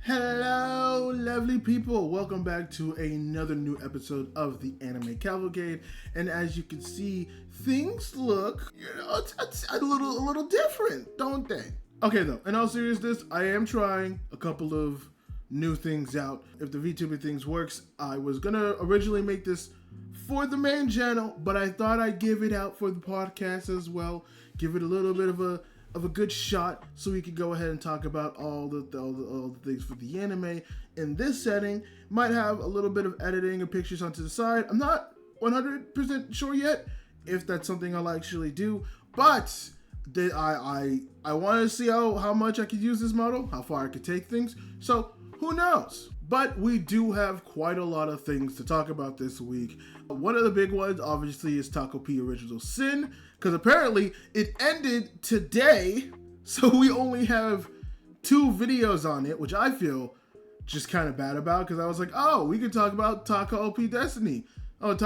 Hello, lovely people. Welcome back to another new episode of the Anime Cavalcade. And as you can see, things look, it's a little different, don't they? Okay, though, in all seriousness, I am trying a couple of new things out. If the Vtuber things works, I was gonna originally make this for the main channel, but I thought I'd give it out for the podcast as well. Give it a little bit of a good shot so we could go ahead and talk about all the things for the anime in this setting. Might have a little bit of editing and pictures onto the side. I'm not 100% sure yet if that's something I'll actually do, but I want to see how much I could use this model, how far I could take things, so who knows? But we do have quite a lot of things to talk about this week. One of the big ones, obviously, is Takopi Original Sin, because apparently it ended today, so we only have 2 videos on it, which I feel just kind of bad about, because I was like, oh, we could talk about Takopi Destiny. Wrong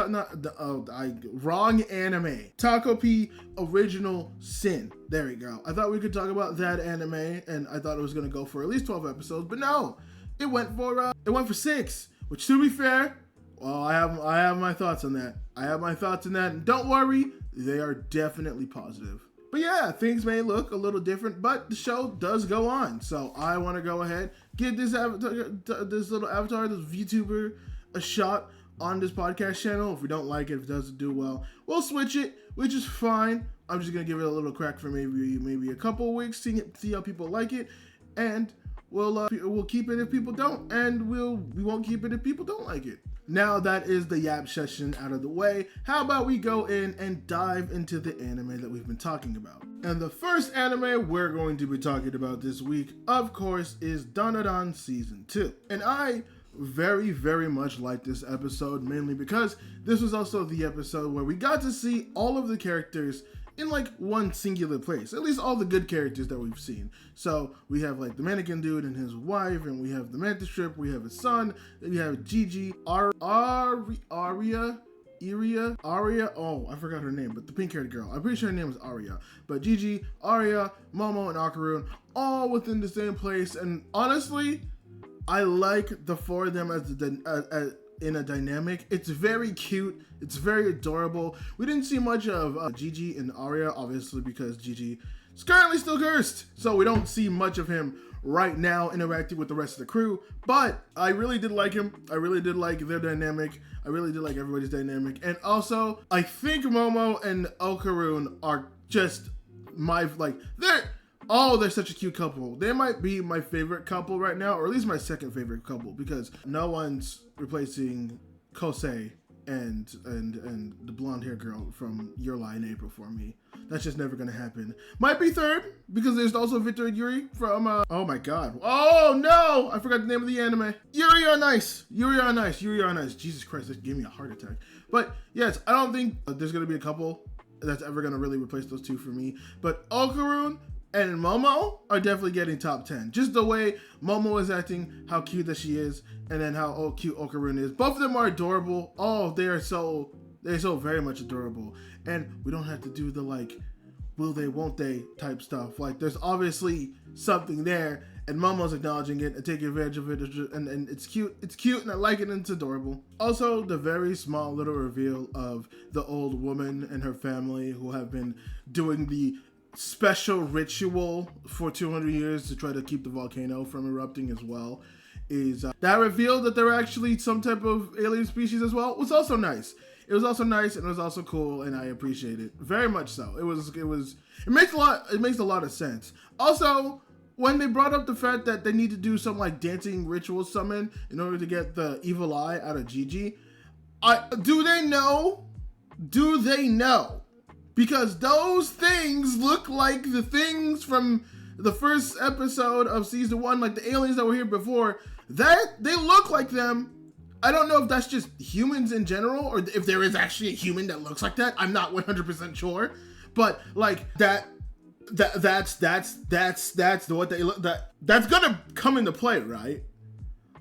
anime. Takopi Original Sin. There we go. I thought we could talk about that anime, and I thought it was going to go for at least 12 episodes, but no. It went for 6, which, to be fair, well, I have my thoughts on that. And don't worry, they are definitely positive. But yeah, things may look a little different, but the show does go on. So I want to go ahead, give this little avatar, this VTuber, a shot on this podcast channel. If we don't like it, if it doesn't do well, we'll switch it, which is fine. I'm just gonna give it a little crack for maybe a couple of weeks, see how people like it, and we'll keep it if people don't, and we won't keep it if people don't like it. Now that is the yap session out of the way, how about we go in and dive into the anime that we've been talking about. And the first anime we're going to be talking about this week, of course, is Dandadan Season 2. And I very, very much like this episode, mainly because this was also the episode where we got to see all of the characters in like one singular place, at least all the good characters that we've seen. So we have like the mannequin dude and his wife, and we have the mantis strip, we have his son, then we have Gigi, Aria, oh, I forgot her name, but the pink haired girl, I'm pretty sure her name is Aria. But Gigi, Aria, Momo, and Hikaru, all within the same place. And honestly, I like the 4 of them as in a dynamic. It's very cute. It's very adorable. We didn't see much of Gigi and Aria, obviously, because Gigi is currently still cursed. So we don't see much of him right now interacting with the rest of the crew. But I really did like him. I really did like their dynamic. I really did like everybody's dynamic. And also, I think Momo and Hikaru are just they're such a cute couple. They might be my favorite couple right now, or at least my second favorite couple, because no one's replacing Kosei and the blonde hair girl from Your Lie in April for me. That's just never gonna happen. Might be third, because there's also Victor and Yuri from oh my god. Oh no! I forgot the name of the anime. Yuri on Ice. Jesus Christ, that gave me a heart attack. But yes, I don't think there's gonna be a couple that's ever gonna really replace those 2 for me. But Hikaru and Momo are definitely getting top 10. Just the way Momo is acting, how cute that she is, and then how cute Hikaru is. Both of them are adorable. Oh, they're so very much adorable. And we don't have to do the like, will they, won't they type stuff. Like, there's obviously something there, and Momo's acknowledging it and taking advantage of it, and it's cute. It's cute, and I like it, and it's adorable. Also, the very small little reveal of the old woman and her family who have been doing the special ritual for 200 years to try to keep the volcano from erupting as well, is that reveal that they're actually some type of alien species as well was also nice. It was also nice, and it was also cool, and I appreciate it very much. So it makes a lot of sense. Also, when they brought up the fact that they need to do some like dancing ritual summon in order to get the evil eye out of Gigi, do they know? Because those things look like the things from the first episode of season 1, like the aliens that were here before. That they look like them. I don't know if that's just humans in general, or if there is actually a human that looks like that. I'm not 100% sure, but like that's what they look. That's gonna come into play, right?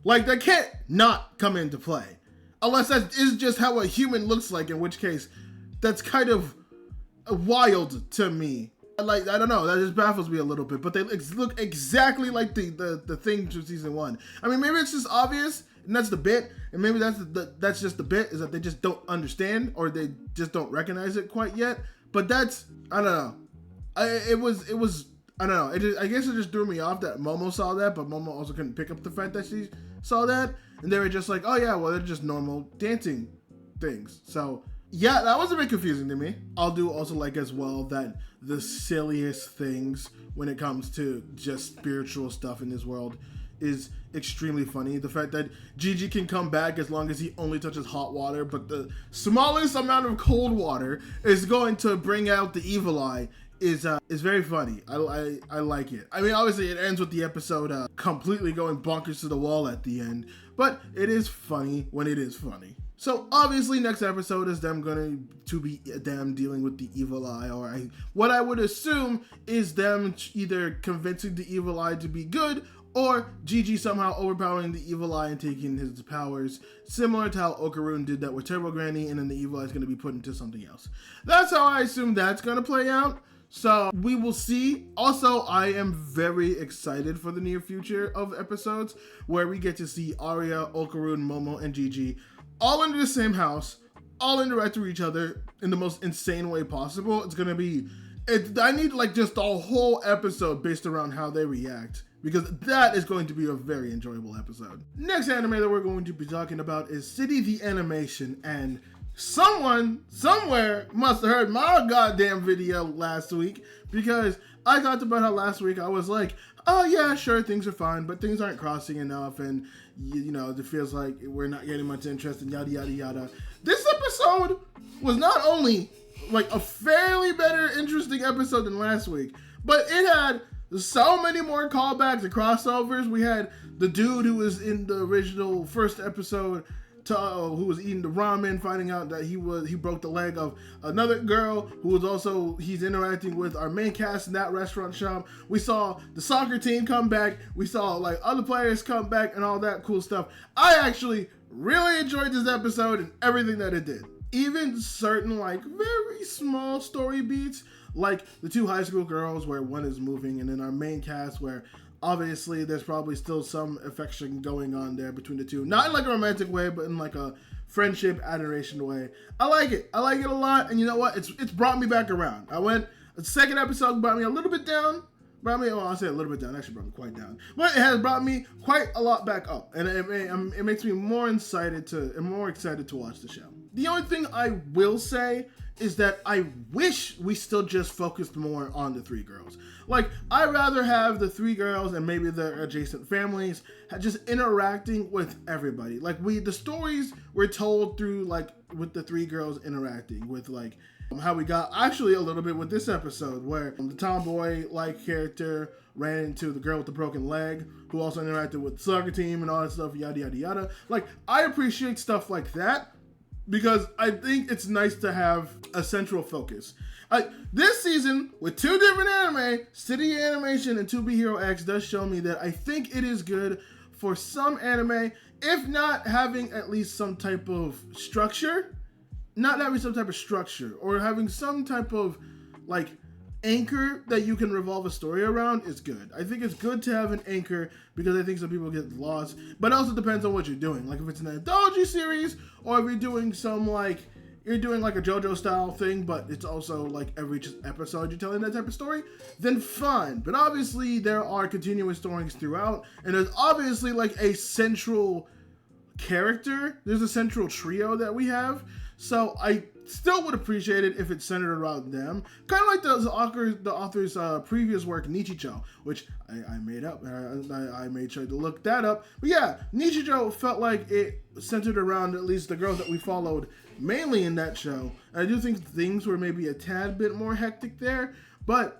Like, that can't not come into play, unless that is just how a human looks like. In which case, that's kind of wild to me. Like, I don't know, that just baffles me a little bit, but they look exactly like the thing from season 1. I mean, maybe it's just obvious, and that's the bit, and maybe that's just the bit, is that they just don't understand, or they just don't recognize it quite yet, but that's, I don't know. It was I don't know, I guess it just threw me off that Momo saw that, but Momo also couldn't pick up the fact that she saw that, and they were just like, oh yeah, well, they're just normal dancing things. So yeah, that was a bit confusing to me. I'll do also like as well that the silliest things when it comes to just spiritual stuff in this world is extremely funny. The fact that Gigi can come back as long as he only touches hot water, but the smallest amount of cold water is going to bring out the evil eye is very funny. I like it. I mean, obviously it ends with the episode completely going bonkers to the wall at the end, but it is funny when it is funny. So obviously next episode is them going to be them dealing with the evil eye, or what I would assume is them either convincing the evil eye to be good, or Gigi somehow overpowering the evil eye and taking his powers, similar to how Okarun did that with Turbo Granny, and then the evil eye is going to be put into something else. That's how I assume that's going to play out. So we will see. Also, I am very excited for the near future of episodes where we get to see Arya, Okarun, Momo, and Gigi all under the same house, all interact with each other in the most insane way possible. It's gonna be, I need like just a whole episode based around how they react, because that is going to be a very enjoyable episode. Next anime that we're going to be talking about is City the Animation, and someone somewhere must have heard my goddamn video last week, because I talked about how last week I was like, oh yeah, sure, things are fine, but things aren't crossing enough, and you know, it feels like we're not getting much interest, and yada yada yada. This episode was not only like a fairly better, interesting episode than last week, but it had so many more callbacks and crossovers. We had the dude who was in the original first episode who was eating the ramen, finding out that he broke the leg of another girl who was also, he's interacting with our main cast in that restaurant shop. We saw the soccer team come back. We saw like other players come back and all that cool stuff. I actually really enjoyed this episode and everything that it did. Even certain like very small story beats, like the two high school girls where one is moving, and then our main cast where obviously there's probably still some affection going on there between the two. Not in like a romantic way, but in like a friendship, adoration way. I like it. I like it a lot. And you know what? It's brought me back around. The second episode brought me a little bit down. I'll say a little bit down. Actually brought me quite down. But it has brought me quite a lot back up. And it makes me more excited to watch the show. The only thing I will say is that I wish we still just focused more on the three girls. Like, I'd rather have the three girls and maybe their adjacent families just interacting with everybody. Like, the stories were told through, like, with the three girls interacting with, like, how we got actually a little bit with this episode where the tomboy-like character ran into the girl with the broken leg, who also interacted with the soccer team and all that stuff, yada, yada, yada. Like, I appreciate stuff like that, because I think it's nice to have a central focus. This season, with two different anime, City Animation and 2B Hero X, does show me that I think it is good for some anime, if not having at least some type of structure, or having some type of, like, anchor that you can revolve a story around is good. I think it's good to have an anchor, because I think some people get lost, but it also depends on what you're doing. Like, if it's an anthology series, or if you're doing a JoJo style thing, but it's also like every episode you're telling that type of story, then fine. But obviously there are continuous stories throughout, and there's obviously like a central character. There's a central trio that we have. So I still would appreciate it if it's centered around them. Kind of like the author's previous work, Nichicho, which I made up. I made sure to look that up. But yeah, Nichicho felt like it centered around at least the girls that we followed mainly in that show. I do think things were maybe a tad bit more hectic there, but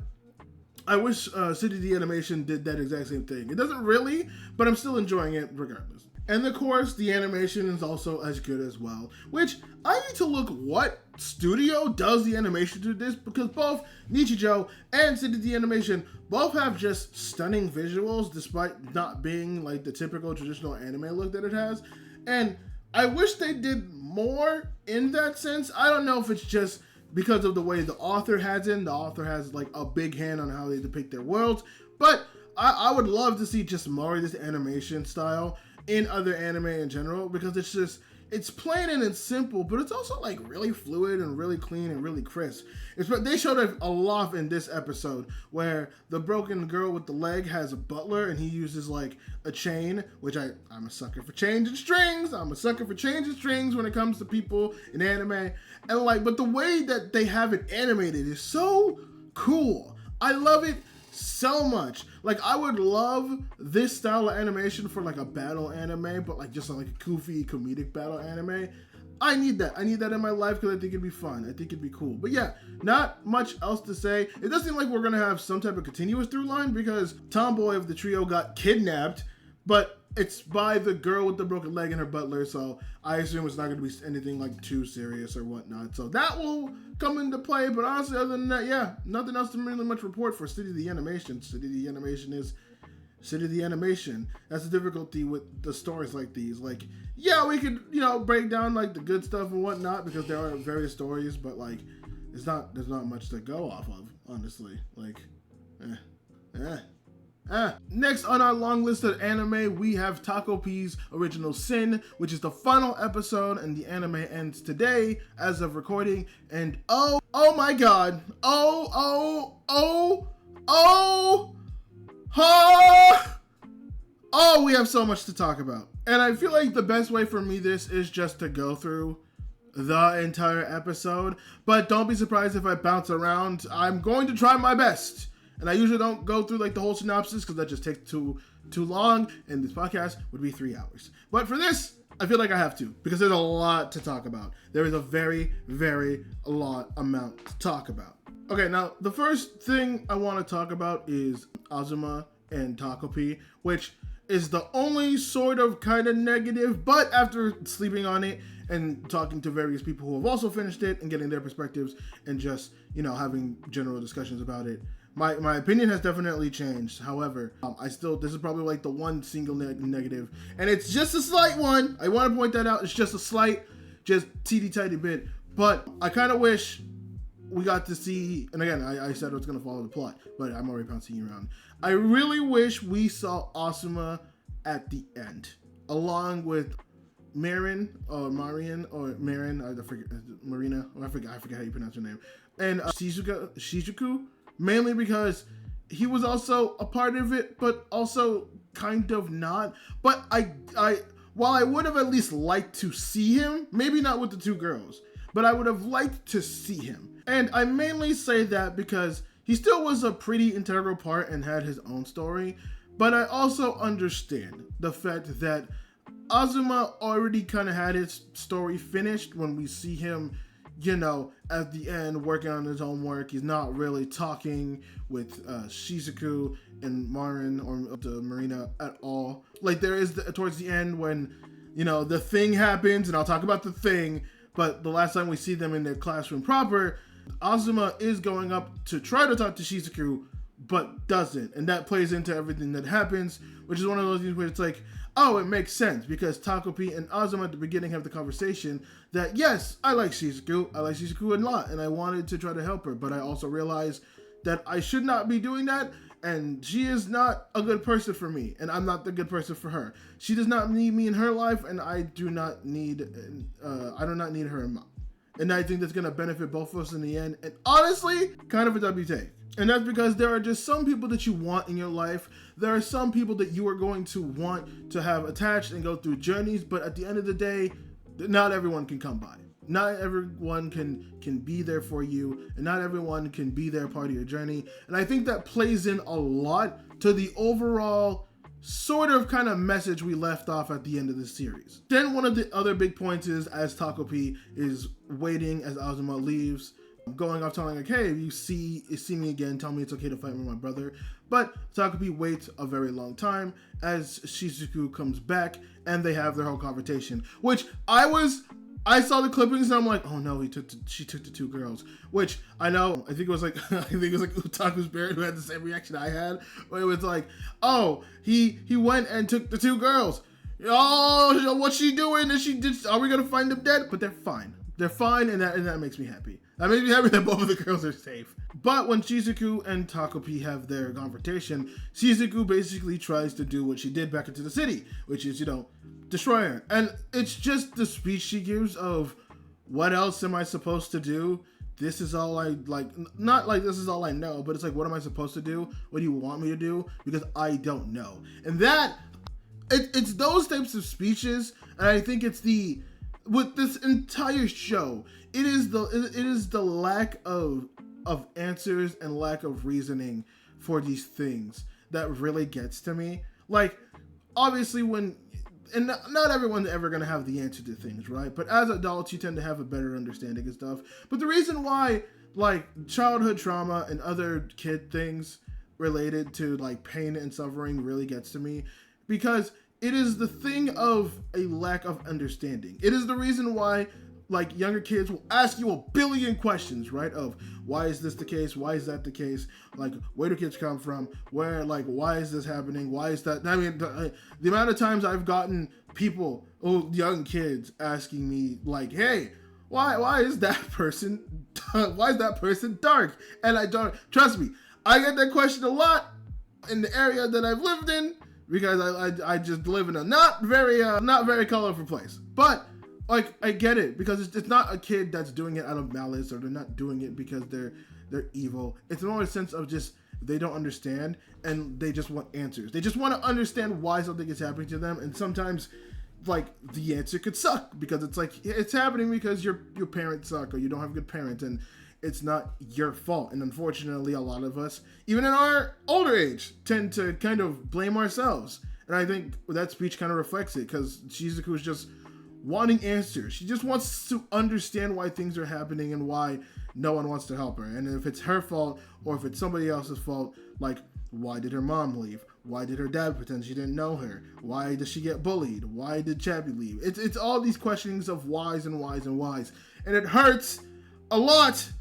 I wish City the Animation did that exact same thing. It doesn't really, but I'm still enjoying it regardless. And of course, the animation is also as good as well, which I need to look what studio does the animation to this, because both Nichijo and City the Animation both have just stunning visuals despite not being like the typical traditional anime look that it has. And I wish they did more in that sense. I don't know if it's just because of the way the author has it. The author has like a big hand on how they depict their worlds. But I would love to see just more of this animation style in other anime in general, because it's plain and it's simple, but it's also like really fluid and really clean and really crisp. They showed it a lot in this episode, where the broken girl with the leg has a butler and he uses like a chain, which I'm a sucker for changing strings. I'm a sucker for changing strings when it comes to people in anime. And like, but the way that they have it animated is so cool. I love it so much. Like, I would love this style of animation for like a battle anime, but like just like a goofy comedic battle anime. I need that. I need that in my life because I think it'd be fun. I think it'd be cool. But yeah, not much else to say. It doesn't seem like we're gonna have some type of continuous through line, because Tomboy of the trio got kidnapped, but it's by the girl with the broken leg and her butler, so I assume it's not going to be anything like too serious or whatnot. So that will come into play, but honestly, other than that, yeah, nothing else to really much report for City of the Animation. City of the Animation is City of the Animation. That's the difficulty with the stories like these. Like, yeah, we could, break down like the good stuff and whatnot, because there are various stories, but like, there's not much to go off of, honestly. Like, Next on our long list of anime, we have Takopi's Original Sin, which is the final episode, and the anime ends today as of recording. And oh my god, we have so much to talk about. And I feel like the best way for me this is just to go through the entire episode, but don't be surprised if I bounce around. I'm going to try my best. And I usually don't go through like the whole synopsis, because that just takes too long, and this podcast would be 3 hours. But for this, I feel like I have to, because there's a lot to talk about. There is a very, very lot amount to talk about. Okay, now the first thing I want to talk about is Azuma and Takopi, which is the only sort of kind of negative, but after sleeping on it and talking to various people who have also finished it and getting their perspectives and just, having general discussions about it, my opinion has definitely changed. However, this is probably like the one single negative, and it's just a slight one. I want to point that out. It's just a slight, just teeny tiny bit, but I kind of wish we got to see, and again, I said it's going to follow the plot, but I'm already bouncing you around. I really wish we saw Asuma at the end, along with Marin, I forget, Marina, I forget how you pronounce her name, and Shizuku, mainly because he was also a part of it, but also kind of not. But while I would have at least liked to see him, maybe not with the two girls, but I would have liked to see him. And I mainly say that because he still was a pretty integral part and had his own story, but I also understand the fact that Azuma already kind of had his story finished when we see him, at the end working on his own work. He's not really talking with Shizuku and Marin or the Marina at all. Like, there is towards the end when, the thing happens, and I'll talk about the thing, but the last time we see them in their classroom proper, Azuma is going up to try to talk to Shizuku, but doesn't. And that plays into everything that happens, which is one of those things where it's like, oh, it makes sense, because Takopi and Azuma at the beginning have the conversation that, yes, I like Shizuku a lot, and I wanted to try to help her, but I also realized that I should not be doing that, and she is not a good person for me, and I'm not the good person for her. She does not need me in her life, and I do not need her in mine. And I think that's going to benefit both of us in the end, and honestly, kind of a W take. And that's because there are just some people that you want in your life. There are some people that you are going to want to have attached and go through journeys, but at the end of the day, not everyone can come by. Not everyone can be there for you, and not everyone can be there part of your journey. And I think that plays in a lot to the overall sort of kind of message we left off at the end of the series. Then one of the other big points is, as Takopi is waiting as Azuma leaves, going off telling like, hey, if you see me again, tell me it's okay to fight with my brother. But Takopi waits a very long time as Shizuku comes back, and they have their whole conversation, which I saw the clippings and I'm like, oh no, she took the two girls, which I think it was like Utaku's Barrett who had the same reaction I had, where it was like, oh, he went and took the two girls. Oh, what's she doing? Are we gonna find them dead? But they're fine, and that makes me happy. That makes me happy that both of the girls are safe. But when Shizuku and Takopi have their confrontation, Shizuku basically tries to do what she did back into the city, which is, destroy her. And it's just the speech she gives of, what else am I supposed to do? This is all I, not like this is all I know, but it's like, what am I supposed to do? What do you want me to do? Because I don't know. And that, it's those types of speeches, and I think it's with this entire show, it is the lack of answers and lack of reasoning for these things that really gets to me. Like, obviously and not everyone's ever going to have the answer to things, right? But as adults, you tend to have a better understanding of stuff. But the reason why, like, childhood trauma and other kid things related to, like, pain and suffering really gets to me, because it is the thing of a lack of understanding. It is the reason why, like, younger kids will ask you a billion questions, right? Of, why is this the case? Why is that the case? Like, where do kids come from? Where, like, why is this happening? Why is that? I mean, the amount of times I've gotten people, young kids, asking me, like, hey, why is that person dark? And I don't, trust me, I get that question a lot in the area that I've lived in, because I just live in a not very colorful place. But, like, I get it, because it's not a kid that's doing it out of malice, or they're not doing it because they're evil. It's more a sense of just, they don't understand, and they just want answers. They just want to understand why something is happening to them, and sometimes, like, the answer could suck, because it's like, it's happening because your parents suck, or you don't have good parents, and it's not your fault. And unfortunately, a lot of us, even in our older age, tend to kind of blame ourselves. And I think that speech kind of reflects it, because Shizuku is just wanting answers. She just wants to understand why things are happening and why no one wants to help her. And if it's her fault, or if it's somebody else's fault, like, why did her mom leave? Why did her dad pretend she didn't know her? Why does she get bullied? Why did Chappie leave? It's all these questionings of whys and whys and whys. And it hurts a lot.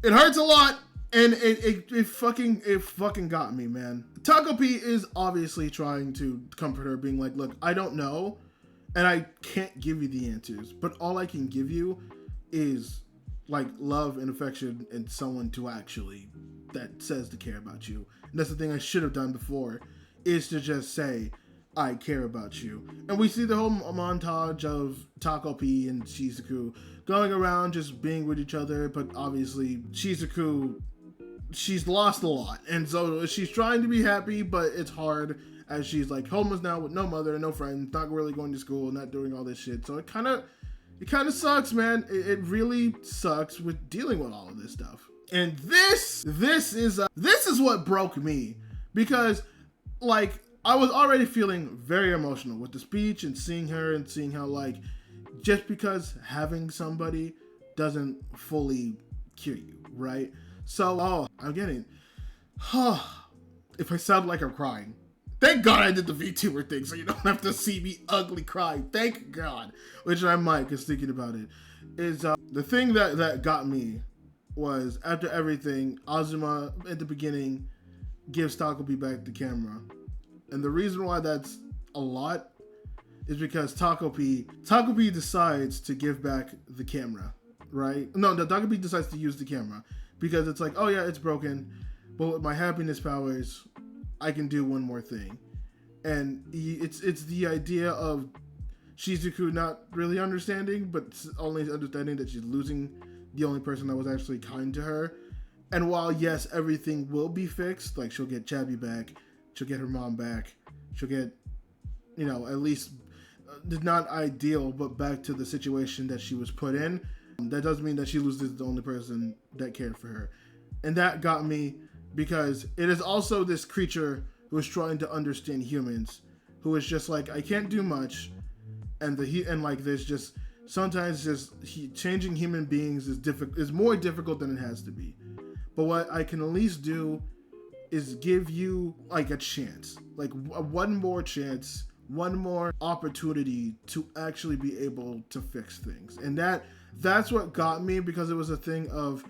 It hurts a lot. And it fucking got me, man. Takopi is obviously trying to comfort her, being like, look, I don't know, and I can't give you the answers, but all I can give you is, like, love and affection and someone to actually, that says to care about you. And that's the thing I should have done before, is to just say, I care about you. And we see the whole montage of Takopi and Shizuku going around just being with each other, but obviously Shizuku, she's lost a lot, and so she's trying to be happy, but it's hard, as she's, like, homeless now with no mother, no friends, not really going to school, not doing all this shit. So it kind of sucks, man. It really sucks with dealing with all of this stuff. And this is what broke me, because, like, I was already feeling very emotional with the speech and seeing her and seeing how, like, just because having somebody doesn't fully cure you, right? So, I'm getting, if I sound like I'm crying, thank God I did the Vtuber thing, so you don't have to see me ugly crying. Thank God. Which I might, because thinking about it, is the thing that got me was, after everything, Azuma at the beginning gives Takopi back the camera. And the reason why that's a lot is because Takopi decides to give back the camera, right? No, Takopi decides to use the camera, because it's like, oh yeah, it's broken, but with my happiness powers, I can do one more thing. And it's the idea of Shizuku not really understanding, but only understanding that she's losing the only person that was actually kind to her. And while, yes, everything will be fixed, like, she'll get Chabby back, she'll get her mom back, she'll get, at least, not ideal, but back to the situation that she was put in, that doesn't mean that she loses the only person that cared for her. And that got me, because it is also this creature who is trying to understand humans, who is just like, I can't do much, and there's just sometimes just changing human beings is more difficult than it has to be. But what I can at least do is give you, like, a chance, like one more chance, one more opportunity to actually be able to fix things. And that's what got me, because it was a thing of,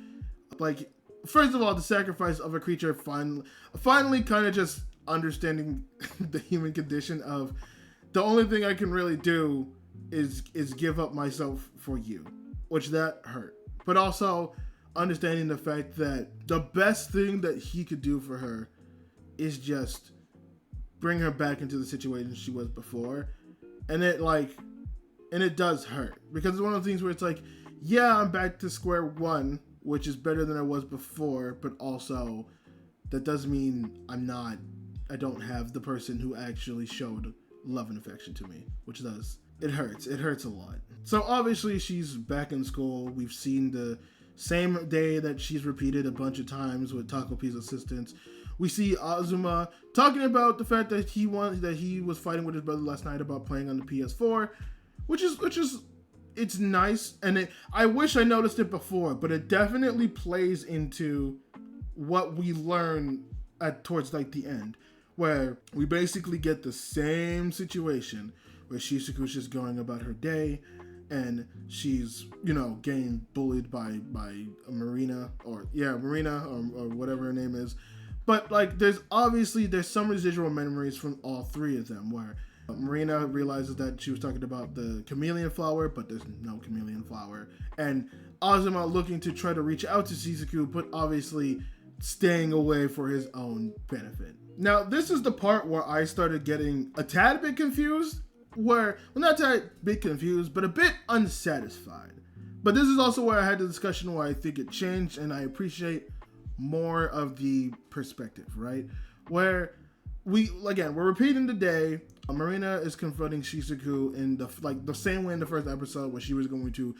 like, first of all, the sacrifice of a creature finally kind of just understanding the human condition of, the only thing I can really do is give up myself for you, which that hurt. But also understanding the fact that the best thing that he could do for her is just bring her back into the situation she was before. And it does hurt, because it's one of those things where it's like, yeah, I'm back to square one, which is better than I was before, but also that does mean I don't have the person who actually showed love and affection to me, which does. It hurts a lot. So obviously she's back in school. We've seen the same day that she's repeated a bunch of times with Takopi's assistance. We see Azuma talking about the fact that he was fighting with his brother last night about playing on the PS4, which is it's nice, and I wish I noticed it before, but it definitely plays into what we learn towards like the end, where we basically get the same situation where Shizuku's just going about her day, and she's, getting bullied by Marina or whatever her name is. But like, there's some residual memories from all three of them, where Marina realizes that she was talking about the chameleon flower, but there's no chameleon flower. And Azuma looking to try to reach out to Shizuku, but obviously staying away for his own benefit. Now, this is the part where I started getting a tad bit confused, not a tad bit confused, but a bit unsatisfied. But this is also where I had the discussion where I think it changed, and I appreciate more of the perspective, right? Where we're repeating the day. Marina is confronting Shizuku in the same way in the first episode, where she was going to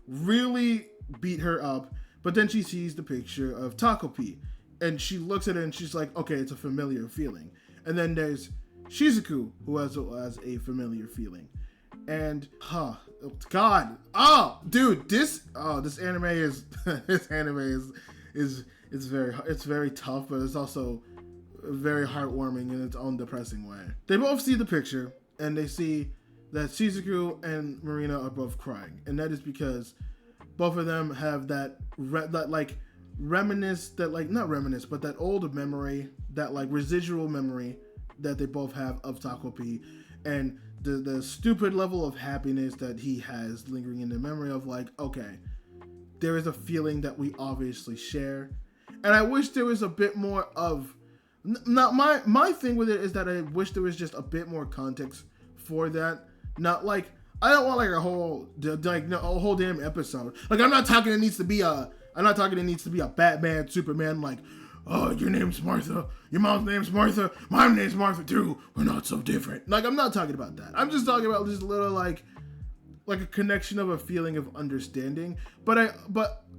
really beat her up, but then she sees the picture of Takopi, and she looks at it and she's like, okay, it's a familiar feeling. And then there's Shizuku, who has a familiar feeling. And this anime is it's very tough, but it's also very heartwarming in its own depressing way. They both see the picture, and they see that Shizuku and Marina are both crying, and that is because both of them have that old memory, that like residual memory that they both have of Takopi, and the stupid level of happiness that he has lingering in the memory of like, okay, there is a feeling that we obviously share. And I wish there was a bit more of, not my thing with it is that I wish there was just a bit more context for that. Not like, I don't want like a whole damn episode. Like, I'm not talking it needs to be a Batman, Superman, like, oh, your name's Martha, your mom's name's Martha, my name's Martha too, we're not so different. Like, I'm not talking about that. I'm just talking about just a little like a connection of a feeling of understanding. But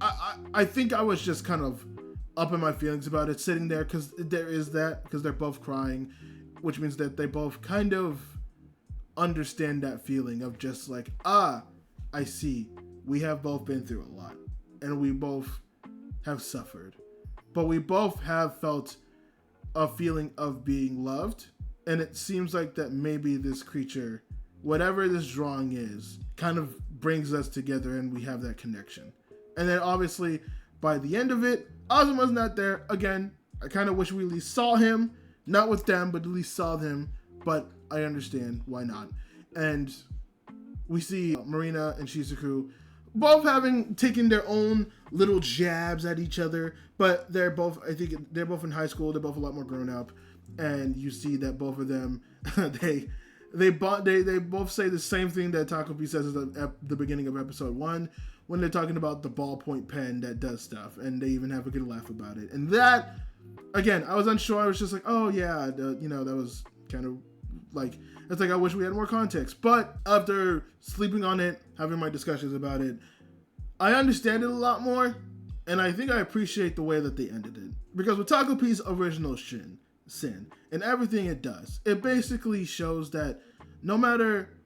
I think I was just kind of up in my feelings about it, sitting there, because they're both crying, which means that they both kind of understand that feeling of just like, I see, we have both been through a lot, and we both have suffered, but we both have felt a feeling of being loved, and it seems like that maybe this creature, whatever this drawing is, kind of brings us together, and we have that connection. And then obviously by the end of it, Azuma's not there again. I kind of wish we at least saw him, not with them, but at least saw him. But I understand why not. And we see Marina and Shizuku both taken their own little jabs at each other, but they're both in high school. They're both a lot more grown up, and you see that both of them they both say the same thing that Takopi says at the beginning of episode 1, when they're talking about the ballpoint pen that does stuff, and they even have a good laugh about it. And that, again, I was unsure. I was just like, oh yeah, that was kind of like, it's like, I wish we had more context. But after sleeping on it, having my discussions about it, I understand it a lot more, and I think I appreciate the way that they ended it. Because with Takopi's original sin and everything it does, it basically shows that no matter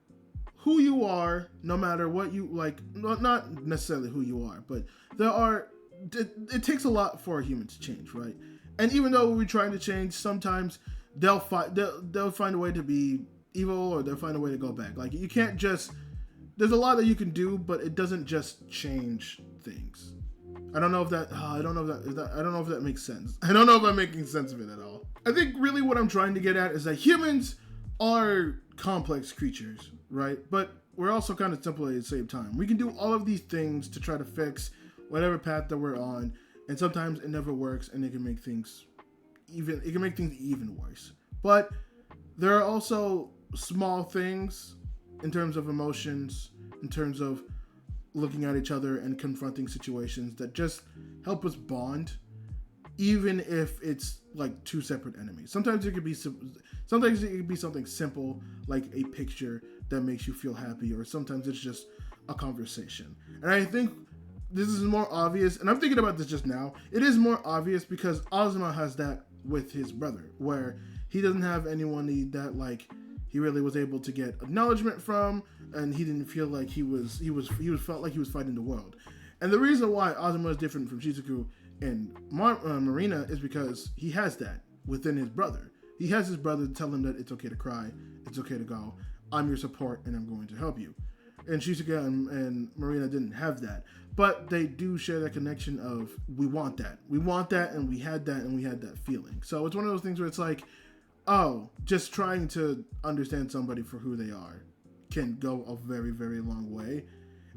who you are, no matter what you like, not necessarily who you are, but it takes a lot for a human to change, right? And even though we're trying to change, sometimes they'll find a way to be evil, or they'll find a way to go back. Like, you can't just, there's a lot that you can do, but it doesn't just change things. I don't know if that makes sense. I don't know if I'm making sense of it at all. I think really what I'm trying to get at is that humans are complex creatures, right? But we're also kind of simple at the same time. We can do all of these things to try to fix whatever path that we're on, and sometimes it never works, and it can make things even worse. But there are also small things in terms of emotions, in terms of looking at each other and confronting situations that just help us bond, even if it's like two separate enemies. Sometimes it could be something simple like a picture that makes you feel happy, or sometimes it's just a conversation. And I think this is more obvious, and I'm thinking about this just now. It is more obvious because Azuma has that with his brother, where he doesn't have anyone that like he really was able to get acknowledgement from, and he didn't feel like he felt like he was fighting the world. And the reason why Azuma is different from Shizuku and Marina is because he has that within his brother. He has his brother tell him that it's okay to cry, it's okay to go, I'm your support, and I'm going to help you. And Shizuka and Marina didn't have that. But they do share that connection of, we want that. We want that, and we had that, and we had that feeling. So it's one of those things where it's like, oh, just trying to understand somebody for who they are can go a very, very long way.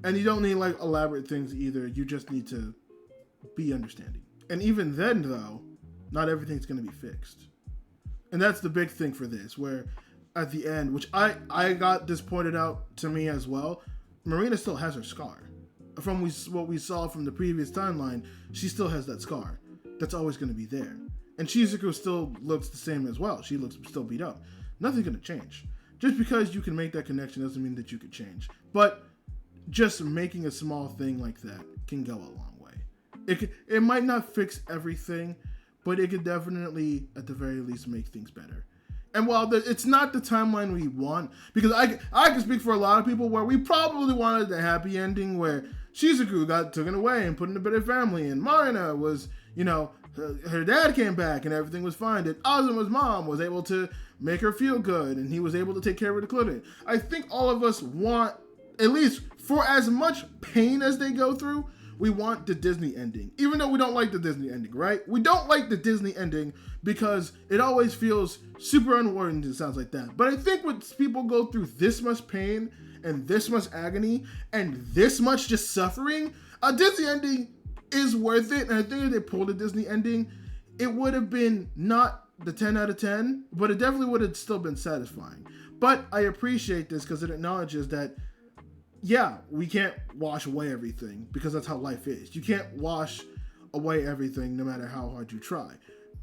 And you don't need like elaborate things either. You just need to be understanding. And even then, though, not everything's going to be fixed. And that's the big thing for this, where at the end, which I got this pointed out to me as well, Marina still has her scar. From what we saw from the previous timeline, she still has that scar. That's always going to be there. And Shizuku still looks the same as well. She looks still beat up. Nothing's going to change. Just because you can make that connection doesn't mean that you could change. But just making a small thing like that can go a long way. It might not fix everything, but it could definitely, at the very least, make things better. And while it's not the timeline we want, because I can speak for a lot of people where we probably wanted the happy ending where Shizuku got taken away and put in a better family, and Marina was, her dad came back and everything was fine, that Azuma's mom was able to make her feel good and he was able to take care of her decline. I think all of us want, at least for as much pain as they go through, we want the Disney ending. Even though we don't like the Disney ending, right? We don't like the Disney ending because it always feels super unwarranted, it sounds like that. But I think when people go through this much pain and this much agony and this much just suffering, a Disney ending is worth it. And I think if they pulled a Disney ending, it would have been not the 10 out of 10, but it definitely would have still been satisfying. But I appreciate this because it acknowledges that, yeah, we can't wash away everything because that's how life is. You can't wash away everything no matter how hard you try.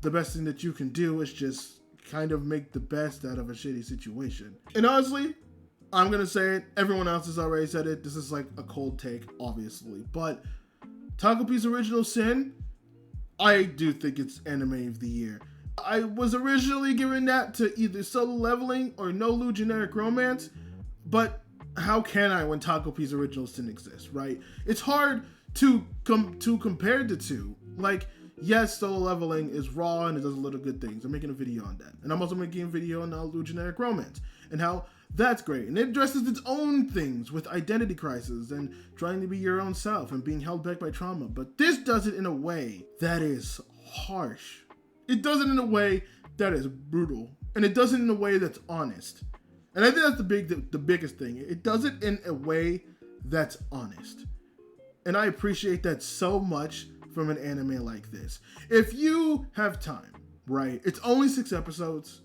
The best thing that you can do is just kind of make the best out of a shitty situation. And honestly, I'm going to say it. Everyone else has already said it. This is like a cold take, obviously. But Takopi's Original Sin, I do think it's anime of the year. I was originally giving that to either Solo Leveling or No Lu Generic Romance, but how can I when Takopi's Original Sin exists, right? It's hard to compare the two. Like, yes, Solo Leveling is raw and it does a lot of good things. I'm making a video on that. And I'm also making a video on No Lu Generic Romance and how that's great. And it addresses its own things with identity crisis and trying to be your own self and being held back by trauma. But this does it in a way that is harsh. It does it in a way that is brutal. And it does it in a way that's honest. And I think that's the biggest thing. It does it in a way that's honest. And I appreciate that so much from an anime like this. If you have time, right? It's only 6 episodes.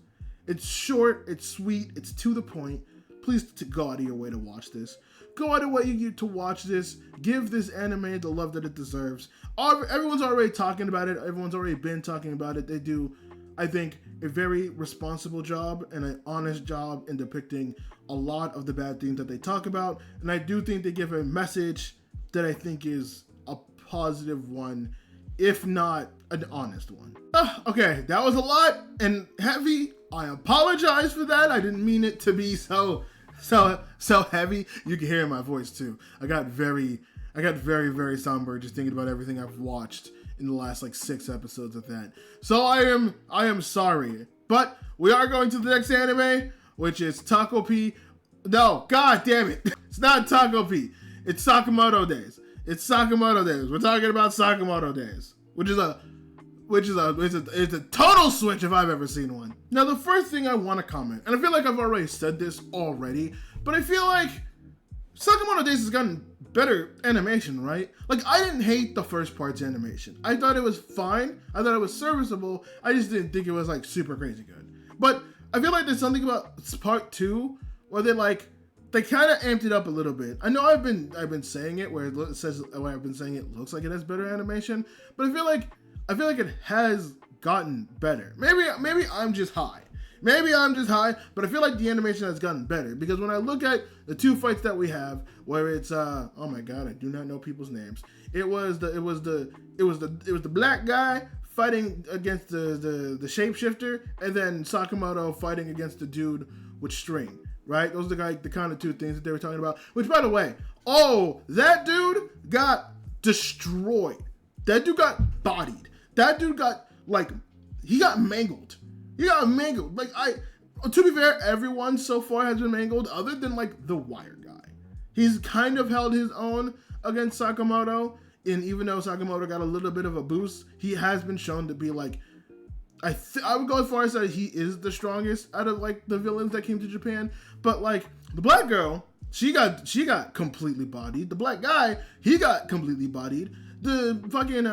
It's short, it's sweet, it's to the point. Please go out of your way to watch this. Go out of your way to watch this. Give this anime the love that it deserves. Everyone's already talking about it. Everyone's already been talking about it. They do, I think, a very responsible job and an honest job in depicting a lot of the bad things that they talk about. And I do think they give a message that I think is a positive one, if not an honest one. Okay, that was a lot and heavy. I apologize for that. I didn't mean it to be so heavy. You can hear in my voice too. I got very, very somber just thinking about everything I've watched in the last 6 episodes of that. So I am sorry. But we are going to the next anime, which is Takopi. No, god damn it. It's not Takopi. It's Sakamoto Days. It's Sakamoto Days. We're talking about Sakamoto Days, which is a total switch if I've ever seen one. Now, the first thing I want to comment, and I feel like I've already said this already, but I feel like Sakamoto Days has gotten better animation, right? Like, I didn't hate the first part's animation. I thought it was fine. I thought it was serviceable. I just didn't think it was like super crazy good. But I feel like there's something about part 2 where they kind of amped it up a little bit. I know I've been saying it where it says where I've been saying it looks like it has better animation, but I feel like it has gotten better. Maybe I'm just high. But I feel like the animation has gotten better because when I look at the 2 fights that we have, where it's oh my god, I do not know people's names. It was the black guy fighting against the shapeshifter, and then Sakamoto fighting against the dude with string. Right? Those are the kind of 2 things that they were talking about. Which, by the way, that dude got destroyed. That dude got bodied. That dude got he got mangled. To be fair, everyone so far has been mangled other than the wire guy. He's kind of held his own against Sakamoto, and even though Sakamoto got a little bit of a boost, he has been shown to be I would go as far as that he is the strongest out of the villains that came to Japan. But the black girl, she got completely bodied. The black guy, he got completely bodied. The fucking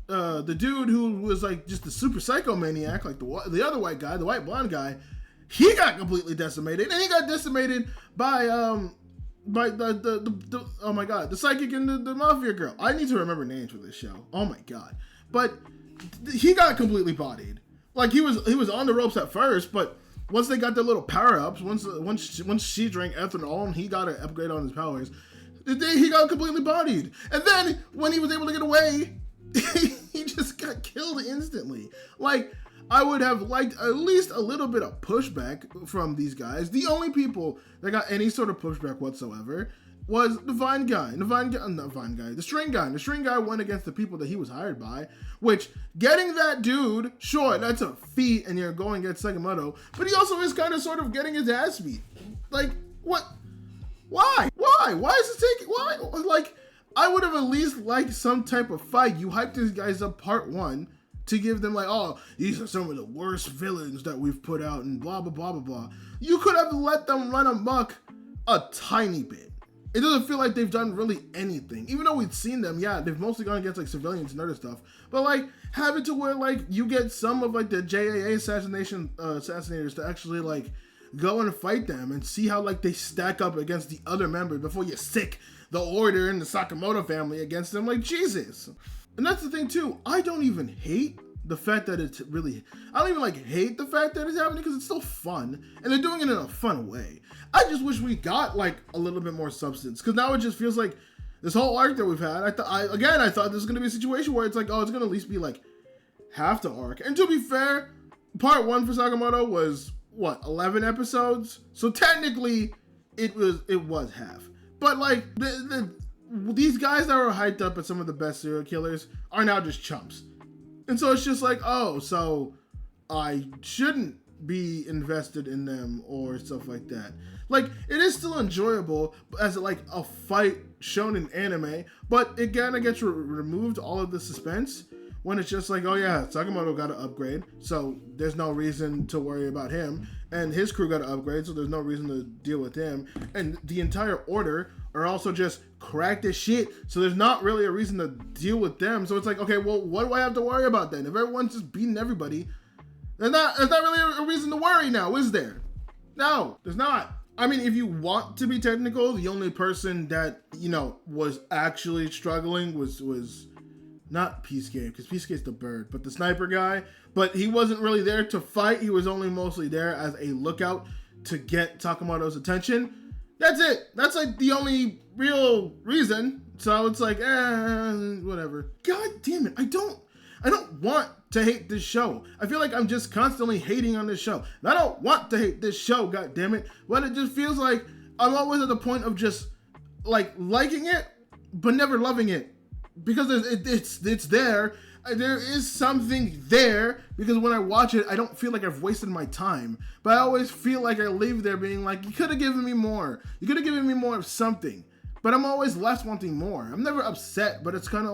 the dude who was just the super psychomaniac, the other white guy, the white blonde guy, he got completely decimated, and he got decimated by the oh my god, the psychic and the mafia girl. I need to remember names for this show. Oh my god, but he got completely bodied. He was on the ropes at first, but once they got their little power ups, once she drank ethanol and he got an upgrade on his powers, he got completely bodied. And then when he was able to get away, he just got killed instantly. I would have liked at least a little bit of pushback from these guys. The only people that got any sort of pushback whatsoever was the string guy. The string guy went against the people that he was hired by, which getting that dude, sure, that's a feat and you're going against Sakamoto, but he also is kind of sort of getting his ass beat. What? Why? Why is it taking, why? I would have at least liked some type of fight. You hyped these guys up part 1 to give them these are some of the worst villains that we've put out and blah, blah, blah, blah, blah. You could have let them run amok a tiny bit. It doesn't feel like they've done really anything. Even though we've seen them, yeah, they've mostly gone against civilians and other stuff. But have it to where you get some of the JAA assassinators to actually go and fight them and see how they stack up against the other members before you sick the Order and the Sakamoto family against them. Jesus. And that's the thing too. I don't even hate the fact that it's really, I don't even hate the fact that it's happening because it's still fun and they're doing it in a fun way. I just wish we got a little bit more substance, because now it just feels like this whole arc that we've had. I thought this was going to be a situation where it's it's going to at least be half the arc. And to be fair, part 1 for Sakamoto was 11 episodes. So technically it was half. But these guys that were hyped up as some of the best serial killers are now just chumps. And so it's just so I shouldn't be invested in them or stuff like that. It is still enjoyable as a fight shown in anime, but it kind of gets removed all of the suspense when it's just oh yeah, Sakamoto got an upgrade, so there's no reason to worry about him, and his crew got an upgrade, so there's no reason to deal with him, and the entire Order are also just cracked as shit, so there's not really a reason to deal with them. So it's okay, well, what do I have to worry about then? If everyone's just beating everybody, there's not really a reason to worry now, is there? No, there's not. I mean, if you want to be technical, the only person that, was actually struggling was not Peacecave, because Peacecave's the bird, but the sniper guy. But he wasn't really there to fight. He was only mostly there as a lookout to get Sakamoto's attention. That's it. That's the only real reason. So it's whatever. God damn it. I don't want to hate this show. I feel like I'm just constantly hating on this show. And I don't want to hate this show, god damn it. But it just feels like I'm always at the point of just liking it, but never loving it. Because it's there. There is something there, because when I watch it, I don't feel like I've wasted my time. But I always feel like I leave there being you could have given me more. You could have given me more of something. But I'm always left wanting more. I'm never upset, but it's kind of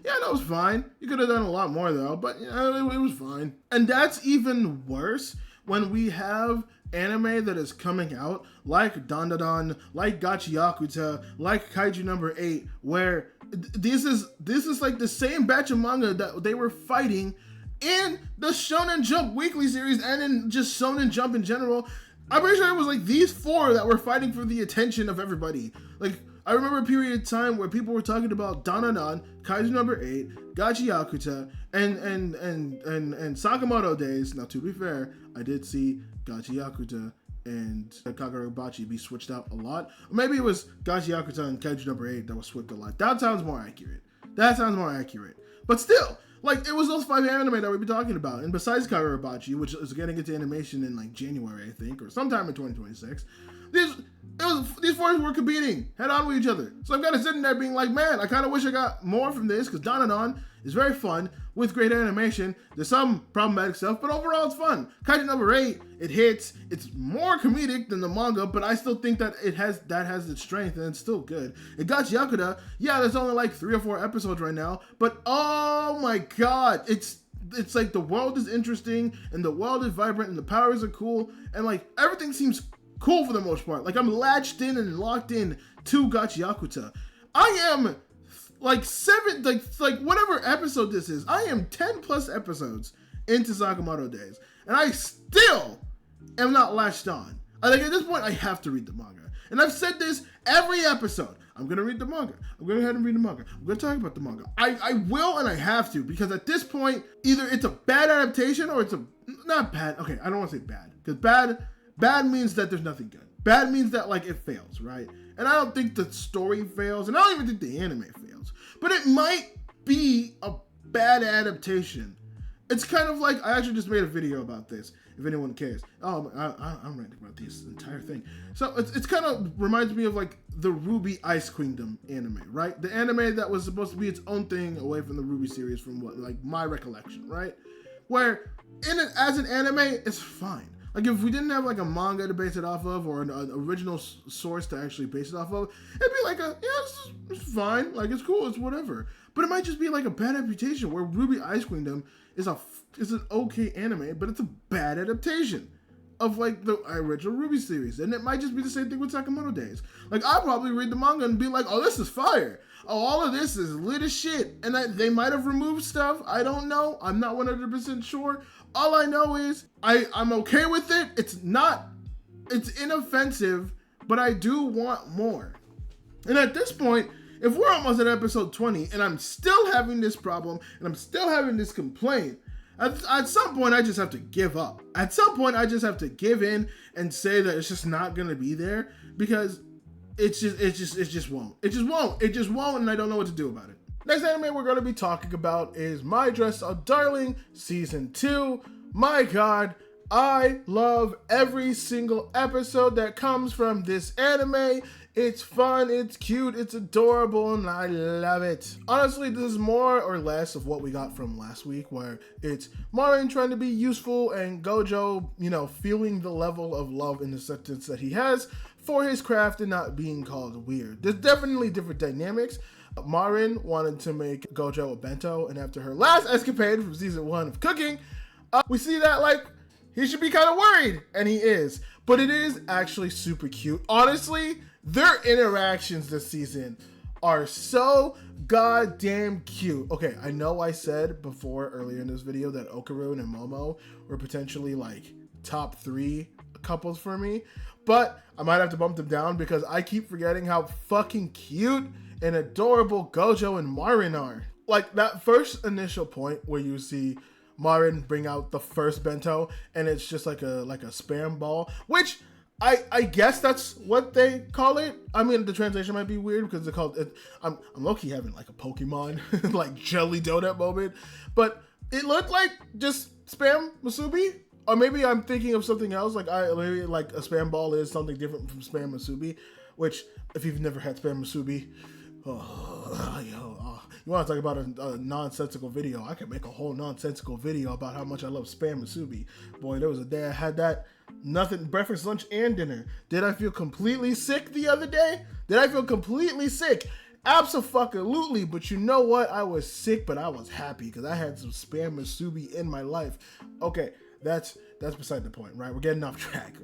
yeah, that was fine. You could have done a lot more though, but it was fine. And that's even worse when we have anime that is coming out, like Dandadan, like Gachiakuta, like Kaiju number 8, where this is like the same batch of manga that they were fighting in the Shonen Jump weekly series and in just Shonen Jump in general. I'm pretty sure it was like these 4 that were fighting for the attention of everybody. Like, I remember a period of time where people were talking about Dandadan, Kaiju number 8, Gachiakuta, and Sakamoto Days. Now, to be fair, I did see Gachiakuta and Kagurabachi be switched out a lot. Or maybe it was Gachiakuta and Kaiju number 8 that was switched a lot. That sounds more accurate. But still, like, it was those 5 anime that we'd be talking about. And besides Kagurabachi, which is getting into animation in like January, I think, or sometime in 2026, these 4 were competing head on with each other. So I'm kind of sitting there being like, man, I kind of wish I got more from this, because Dandadan is very fun with great animation. There's some problematic stuff, but overall it's fun. Kaiju number 8, it hits. It's more comedic than the manga, but I still think that it has its strength, and it's still good. And Gachiakuta, yeah, there's only like 3 or 4 episodes right now, but oh my god, it's like the world is interesting, and the world is vibrant, and the powers are cool, and like everything seems cool for the most part. Like, I'm latched in and locked in to Gachiakuta. I am like 7, like whatever episode this is, I am 10 plus episodes into Sakamoto Days, and I still am not latched on. Like, at this point, I have to read the manga. And I've said this every episode. I'm going to read the manga. I'm going to go ahead and read the manga. I'm going to talk about the manga. I will, and I have to, because at this point, either it's a bad adaptation or it's not bad. Okay, I don't want to say bad, because bad means that there's nothing good. Bad means that, like, it fails, right? And I don't think the story fails, and I don't even think the anime fails. But it might be a bad adaptation. It's kind of like, I actually just made a video about this, if anyone cares. I'm ranting about this entire thing. So it's kind of reminds me of like the Ruby Ice Kingdom anime, right? The anime that was supposed to be its own thing away from the Ruby series, from what, like, my recollection, right? Where as an anime, it's fine. Like, if we didn't have like a manga to base it off of, or an original source to actually base it off of, it'd be like it's fine, like, it's cool, it's whatever. But it might just be like a bad adaptation, where Ruby Ice Kingdom is an okay anime, but it's a bad adaptation of like the original Ruby series. And it might just be the same thing with Sakamoto Days. Like, I'll probably read the manga and be like, oh, this is fire. Oh, all of this is lit as shit. And they might have removed stuff. I don't know. I'm not 100% sure. All I know is I'm okay with it. It's inoffensive, but I do want more. And at this point, if we're almost at episode 20 and I'm still having this problem and I'm still having this complaint, at some point I just have to give up. At some point I just have to give in and say that it's just not gonna be there, because it just won't. It just won't, and I don't know what to do about it. Next anime we're going to be talking about is My Dress Up Darling Season 2. My god, I love every single episode that comes from this anime. It's fun, it's cute, it's adorable, and I love it. Honestly, this is more or less of what we got from last week, where it's Marin trying to be useful and Gojo, feeling the level of love and acceptance that he has for his craft and not being called weird. There's definitely different dynamics. Marin wanted to make Gojo a bento, and after her last escapade from season 1 of cooking, we see that, like, he should be kind of worried, and he is. But it is actually super cute. Honestly, their interactions this season are so goddamn cute. Okay, I know I said before earlier in this video that Okarun and Momo were potentially like top 3 couples for me, but I might have to bump them down because I keep forgetting how fucking cute and adorable Gojo and Marin are. Like, that first initial point where you see Marin bring out the first bento and it's just like a spam ball, which I guess that's what they call it. I mean, the translation might be weird because they called it. I'm low-key having like a Pokemon like jelly donut moment, but it looked like just spam musubi. Or maybe I'm thinking of something else. Maybe like a spam ball is something different from spam musubi, which, if you've never had spam musubi, you want to talk about a nonsensical video? I can make a whole nonsensical video about how much I love spam musubi. Boy, there was a day I had that. Nothing, breakfast, lunch, and dinner. Did I feel completely sick the other day? Did I feel completely sick? Abso-fucking-lutely, but you know what? I was sick, but I was happy because I had some spam musubi in my life. Okay, that's that's beside the point, right? We're getting off track.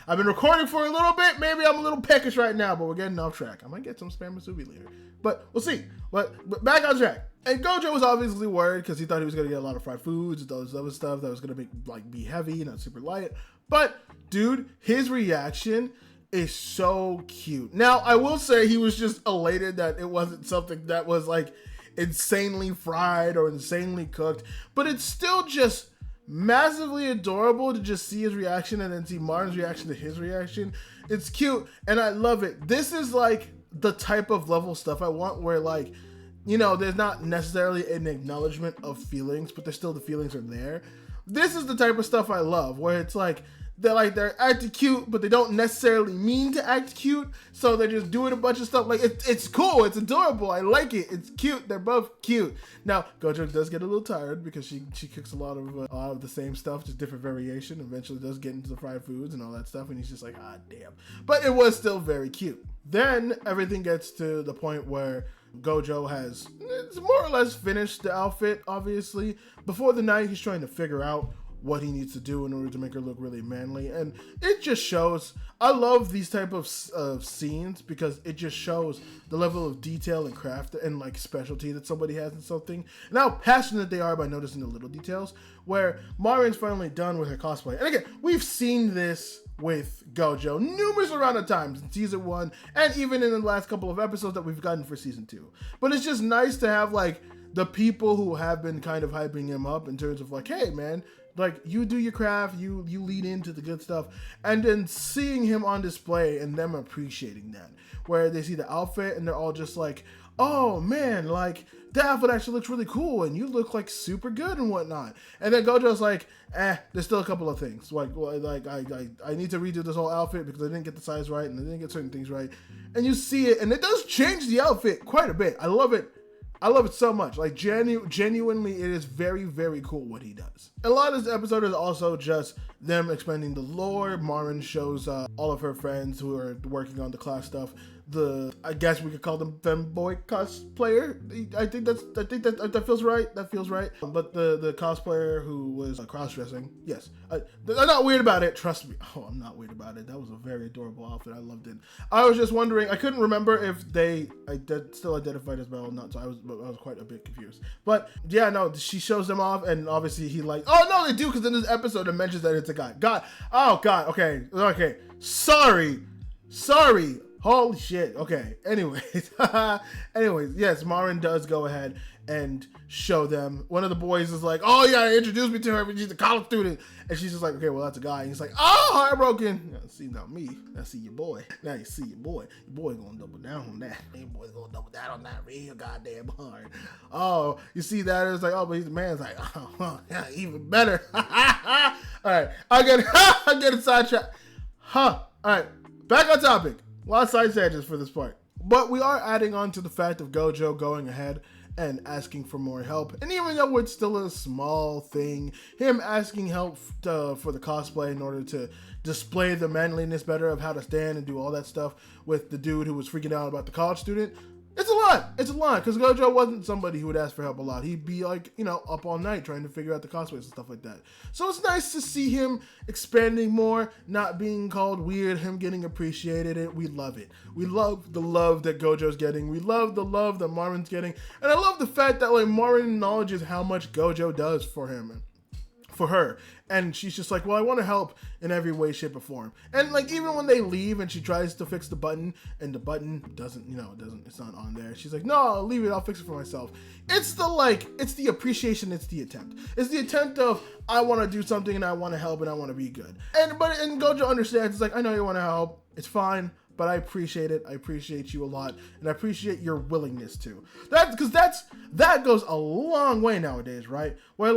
I've been recording for a little bit. Maybe I'm a little peckish right now, but we're getting off track. I might get some spam musubi later, but we'll see. But back on track. And Gojo was obviously worried because he thought he was going to get a lot of fried foods and those other stuff that was going to be heavy, not super light. But, dude, his reaction is so cute. Now, I will say he was just elated that it wasn't something that was, like, insanely fried or insanely cooked. But it's still just massively adorable to just see his reaction and then see Martin's reaction to his reaction. It's cute, and I love it. This is, like, the type of level stuff I want where, like, you know, there's not necessarily an acknowledgement of feelings, but there's still the feelings are there. This is the type of stuff I love, where it's like they're acting cute, but they don't necessarily mean to act cute, so they're just doing a bunch of stuff. Like it's cool, it's adorable, I like it, it's cute. They're both cute. Now Gojo does get a little tired because she cooks a lot of the same stuff, just different variation. Eventually does get into the fried foods and all that stuff, and he's just like, ah, damn. But it was still very cute. Then everything gets to the point where Gojo has more or less finished the outfit, obviously. Before the night, he's trying to figure out what he needs to do in order to make her look really manly. And it just shows, I love these type of scenes because it just shows the level of detail and craft and like specialty that somebody has in something. And how passionate they are by noticing the little details. Where Marin's finally done with her cosplay. And again, we've seen this with Gojo numerous amount of times in season 1 and even in the last couple of episodes that we've gotten for season 2. But it's just nice to have like the people who have been kind of hyping him up in terms of like, hey man, like you do your craft, you lead into the good stuff, and then seeing him on display and them appreciating that, where they see the outfit and they're all just like, oh man, like that outfit actually looks really cool and you look like super good and whatnot. And then Gojo's like, there's still a couple of things. Like I need to redo this whole outfit because I didn't get the size right and I didn't get certain things right. And you see it, and it does change the outfit quite a bit. I love it. I love it so much. Like genuinely, it is very, very cool what he does. A lot of this episode is also just them expanding the lore. Marin shows all of her friends who are working on the class stuff. I guess we could call them femboy cosplayer. I think that feels right. That feels right. But the cosplayer who was cross-dressing, yes, I'm not weird about it. Trust me. Oh, I'm not weird about it. That was a very adorable outfit. I loved it. I was just wondering. I couldn't remember if they still identified as well or not. So I was quite a bit confused. But yeah, no, she shows them off, and obviously he like, oh no, they do, because in this episode it mentions that it's a guy. Oh God. Okay. Sorry. Holy shit. Okay. Anyways, yes, Marin does go ahead and show them. One of the boys is like, oh yeah, introduce me to her, but she's a college student. And she's just like, okay, well, that's a guy. And he's like, oh, heartbroken. Now, see, not me. Now see your boy. Now you see your boy. Your boy's gonna double down on that. Your boy's gonna double down on that real goddamn hard. Oh, you see that? It's like, oh, but he's the man's like, oh, yeah, even better. All right. I get it sidetracked. All right. Back on topic. A lot of side tangents for this part. But we are adding on to the fact of Gojo going ahead and asking for more help. And even though it's still a small thing, him asking help for the cosplay in order to display the manliness better of how to stand and do all that stuff with the dude who was freaking out about the college student. It's a lot, because Gojo wasn't somebody who would ask for help a lot. He'd be like, up all night trying to figure out the cosplays and stuff like that. So it's nice to see him expanding more, not being called weird, him getting appreciated. We love it. We love the love that Gojo's getting. We love the love that Marin's getting. And I love the fact that Marin acknowledges how much Gojo does for him. For her, and she's just like, well, I want to help in every way, shape, or form. And even when they leave and she tries to fix the button and the button doesn't, it's not on there, she's like, no, I'll leave it, I'll fix it for myself. It's the appreciation, it's the attempt of, I want to do something and I want to help and I want to be good. And Gojo understands. It's like, I know you want to help, it's fine, but I appreciate it. I appreciate you a lot, and I appreciate your willingness to. That goes a long way nowadays, right? Where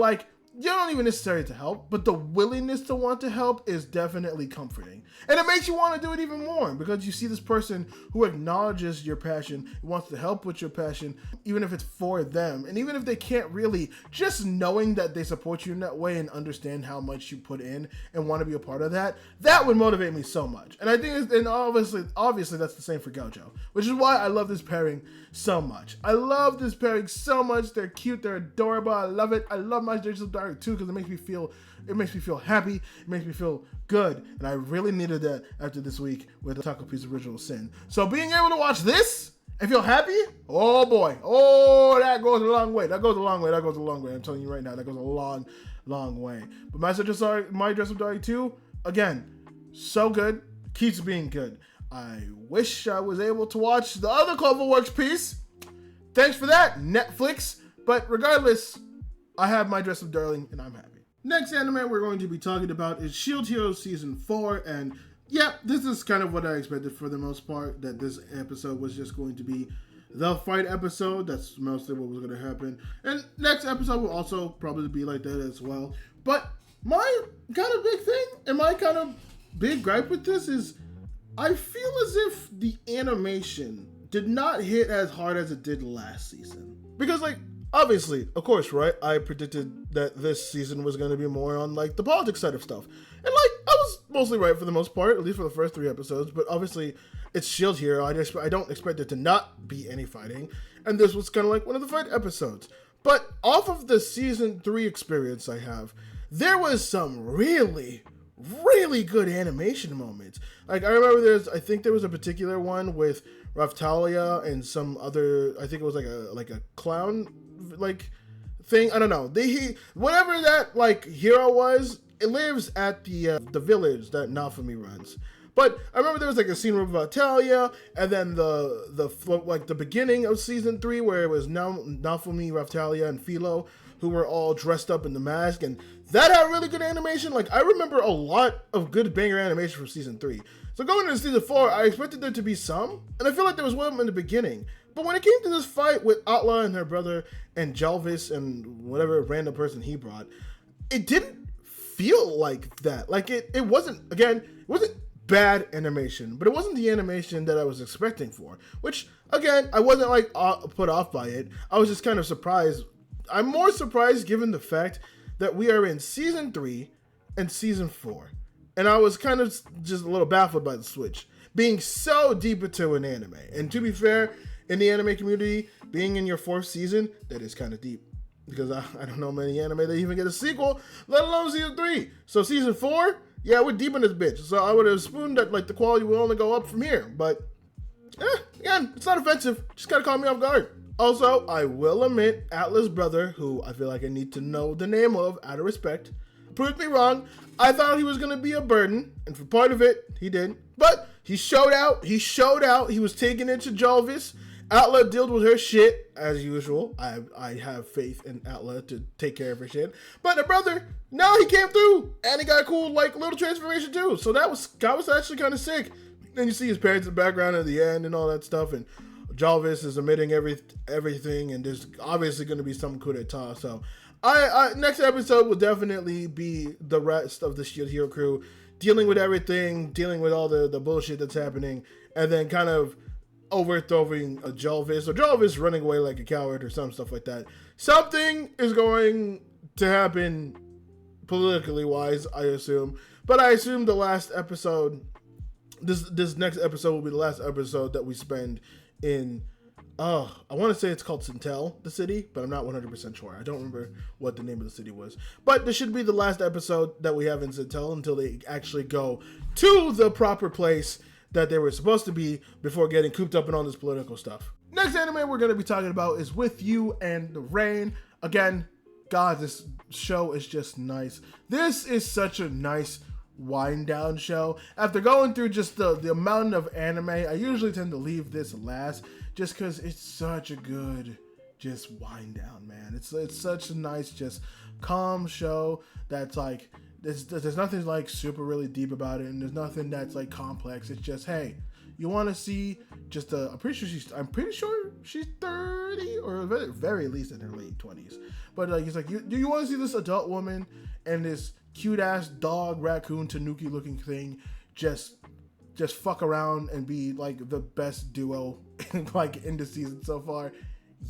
you don't even necessarily to help, but the willingness to want to help is definitely comforting. And it makes you want to do it even more because you see this person who acknowledges your passion, wants to help with your passion, even if it's for them. And even if they can't really, just knowing that they support you in that way and understand how much you put in and want to be a part of that, that would motivate me so much. And I think, and obviously that's the same for Gojo, which is why I love this pairing so much. They're cute, they're adorable, I love it. I love my Jason Dark too, because it makes me feel It makes me feel happy. It makes me feel good. And I really needed that after this week with Takopi's Original Sin. So being able to watch this and feel happy, oh boy. Oh, that goes a long way. That goes a long way. That goes a long way. I'm telling you right now, that goes a long, long way. But My Dress Up Darling 2, again, so good. Keeps being good. I wish I was able to watch the other Cloverworks piece. Thanks for that, Netflix. But regardless, I have My Dress Up Darling, and I'm happy. Next anime we're going to be talking about is Shield Hero Season 4, and yeah, this is kind of what I expected for the most part, that this episode was just going to be the fight episode. That's mostly what was going to happen. And next episode will also probably be like that as well. But my kind of big thing, and my kind of big gripe with this is, I feel as if the animation did not hit as hard as it did last season. Because, like, obviously, of course, right? I predicted that this season was going to be more on, like, the politics side of stuff. And, like, I was mostly right for the most part, at least for the first 3 episodes. But obviously, it's Shield Hero. I don't expect there to not be any fighting. And this was kind of like one of the fight episodes. But off of the season 3 experience I have, there was some really good animation moments. Like, I remember I think there was a particular one with Raftalia and some other, I think it was like a clown like thing. I don't know. Whatever that like hero was, it lives at the village that Nafumi runs. But I remember there was like a scene with Raftalia, and then the beginning of season 3 where it was Nafumi, Raftalia, and Philo who were all dressed up in the mask, and that had really good animation. Like, I remember a lot of good banger animation from season 3. So going into season 4, I expected there to be some, and I feel like there was one in the beginning. But when it came to this fight with Atla and her brother and Jalvis and whatever random person he brought, it didn't feel like that. Like, it wasn't bad animation, but it wasn't the animation that I was expecting for, which, again, I wasn't like put off by it. I was just kind of surprised. I'm more surprised given the fact that we are in season 3 and season 4. And I was kind of just a little baffled by the switch, being so deep into an anime. And to be fair, in the anime community, being in your 4th season, that is kind of deep. Because I don't know many anime that even get a sequel, let alone season 3. So season 4, yeah, we're deep in this bitch. So I would have assumed that like the quality will only go up from here. But, again, it's not offensive. Just gotta call me off guard. Also, I will admit, Atla's brother, who I feel like I need to know the name of out of respect, proved me wrong. I thought he was going to be a burden, and for part of it, he did. But he showed out. He was taking it to Jalvis. Atla dealt with her shit, as usual. I have faith in Atla to take care of her shit. But the brother, no, he came through, and he got a cool, like, little transformation, too. So that was actually kind of sick. Then you see his parents in the background at the end and all that stuff, and Jalvis is admitting everything, and there's obviously going to be some coup d'etat. So, next episode will definitely be the rest of the Shield Hero crew dealing with everything, dealing with all the bullshit that's happening, and then kind of overthrowing a Jalvis, or Jalvis running away like a coward or some stuff like that. Something is going to happen politically wise, I assume. But I assume the last episode, this next episode will be the last episode that we spend in, I want to say it's called Sintel, the city, but I'm not 100% sure. I don't remember what the name of the city was. But this should be the last episode that we have in Sintel until they actually go to the proper place that they were supposed to be before getting cooped up in all this political stuff. Next anime we're going to be talking about is With You and the Rain. Again, God, this show is just nice. This is such a nice wind down show. After going through just the amount of anime, I usually tend to leave this last just because it's such a good just wind down, man. It's such a nice, just calm show that's like, there's nothing like super really deep about it, and there's nothing that's like complex. It's just, hey, you want to see just I'm pretty sure she's 30 or very, very least in her late 20s. But like, it's like, do you want to see this adult woman and this cute ass dog raccoon tanuki looking thing just fuck around and be like the best duo like in the season so far?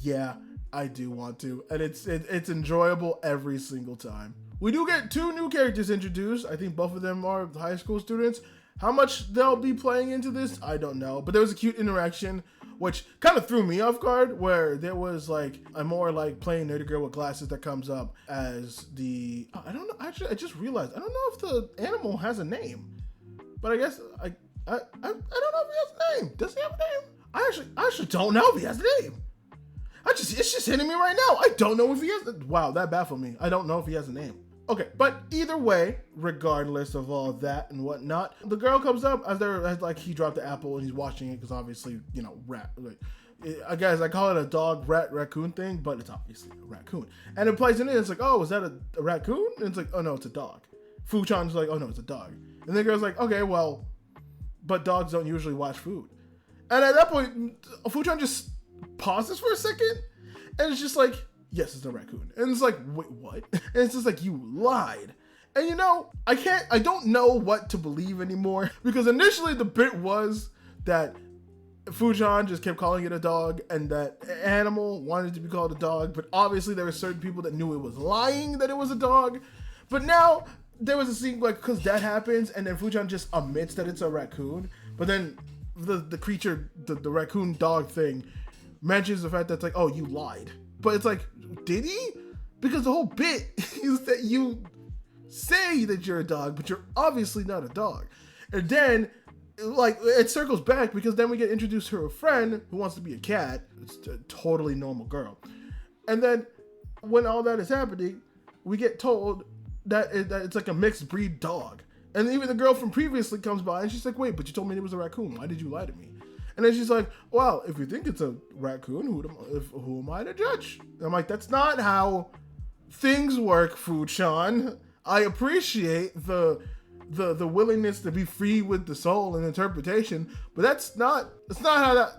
Yeah, I do want to, and it's enjoyable every single time. We do get 2 new characters introduced. I think both of them are high school students. How much they'll be playing into this, I don't know. But there was a cute interaction which kind of threw me off guard, where there was like a more like plain nerdy girl with glasses that comes up as the, I don't know, actually I just realized, I don't know if the animal has a name, but I guess I don't know if he has a name. Does he have a name? I actually don't know if he has a name. It's just hitting me right now. I don't know if he has, wow, that baffled me. I don't know if he has a name. Okay, but either way, regardless of all that and whatnot, the girl comes up as like he dropped the apple and he's watching it because obviously, you know, rat. Like, I guess I call it a dog, rat, raccoon thing, but it's obviously a raccoon. And it plays in it. It's like, oh, is that a raccoon? And it's like, oh no, it's a dog. Fu-chan's like, oh no, it's a dog. And the girl's like, okay, well, but dogs don't usually watch food. And at that point, Fu-chan just pauses for a second, and it's just like, yes, it's a raccoon. And it's like, wait, what? And it's just like, you lied. And you know, I don't know what to believe anymore, because initially the bit was that Fu-chan just kept calling it a dog and that animal wanted to be called a dog, but obviously there were certain people that knew it was lying that it was a dog. But now there was a scene like, because that happens and then Fu-chan just admits that it's a raccoon, but then the creature, the raccoon dog thing mentions the fact that it's like, oh, you lied. But it's like, did he? Because the whole bit is that you say that you're a dog, but you're obviously not a dog. And then, like, it circles back because then we get introduced to her friend who wants to be a cat. It's a totally normal girl. And then when all that is happening, we get told that it's like a mixed breed dog. And even the girl from previously comes by and she's like, wait, but you told me it was a raccoon. Why did you lie to me? And then she's like, well, if you think it's a raccoon, who am I to judge? And I'm like, that's not how things work, Fu-chan. I appreciate the willingness to be free with the soul and interpretation, but that's not how that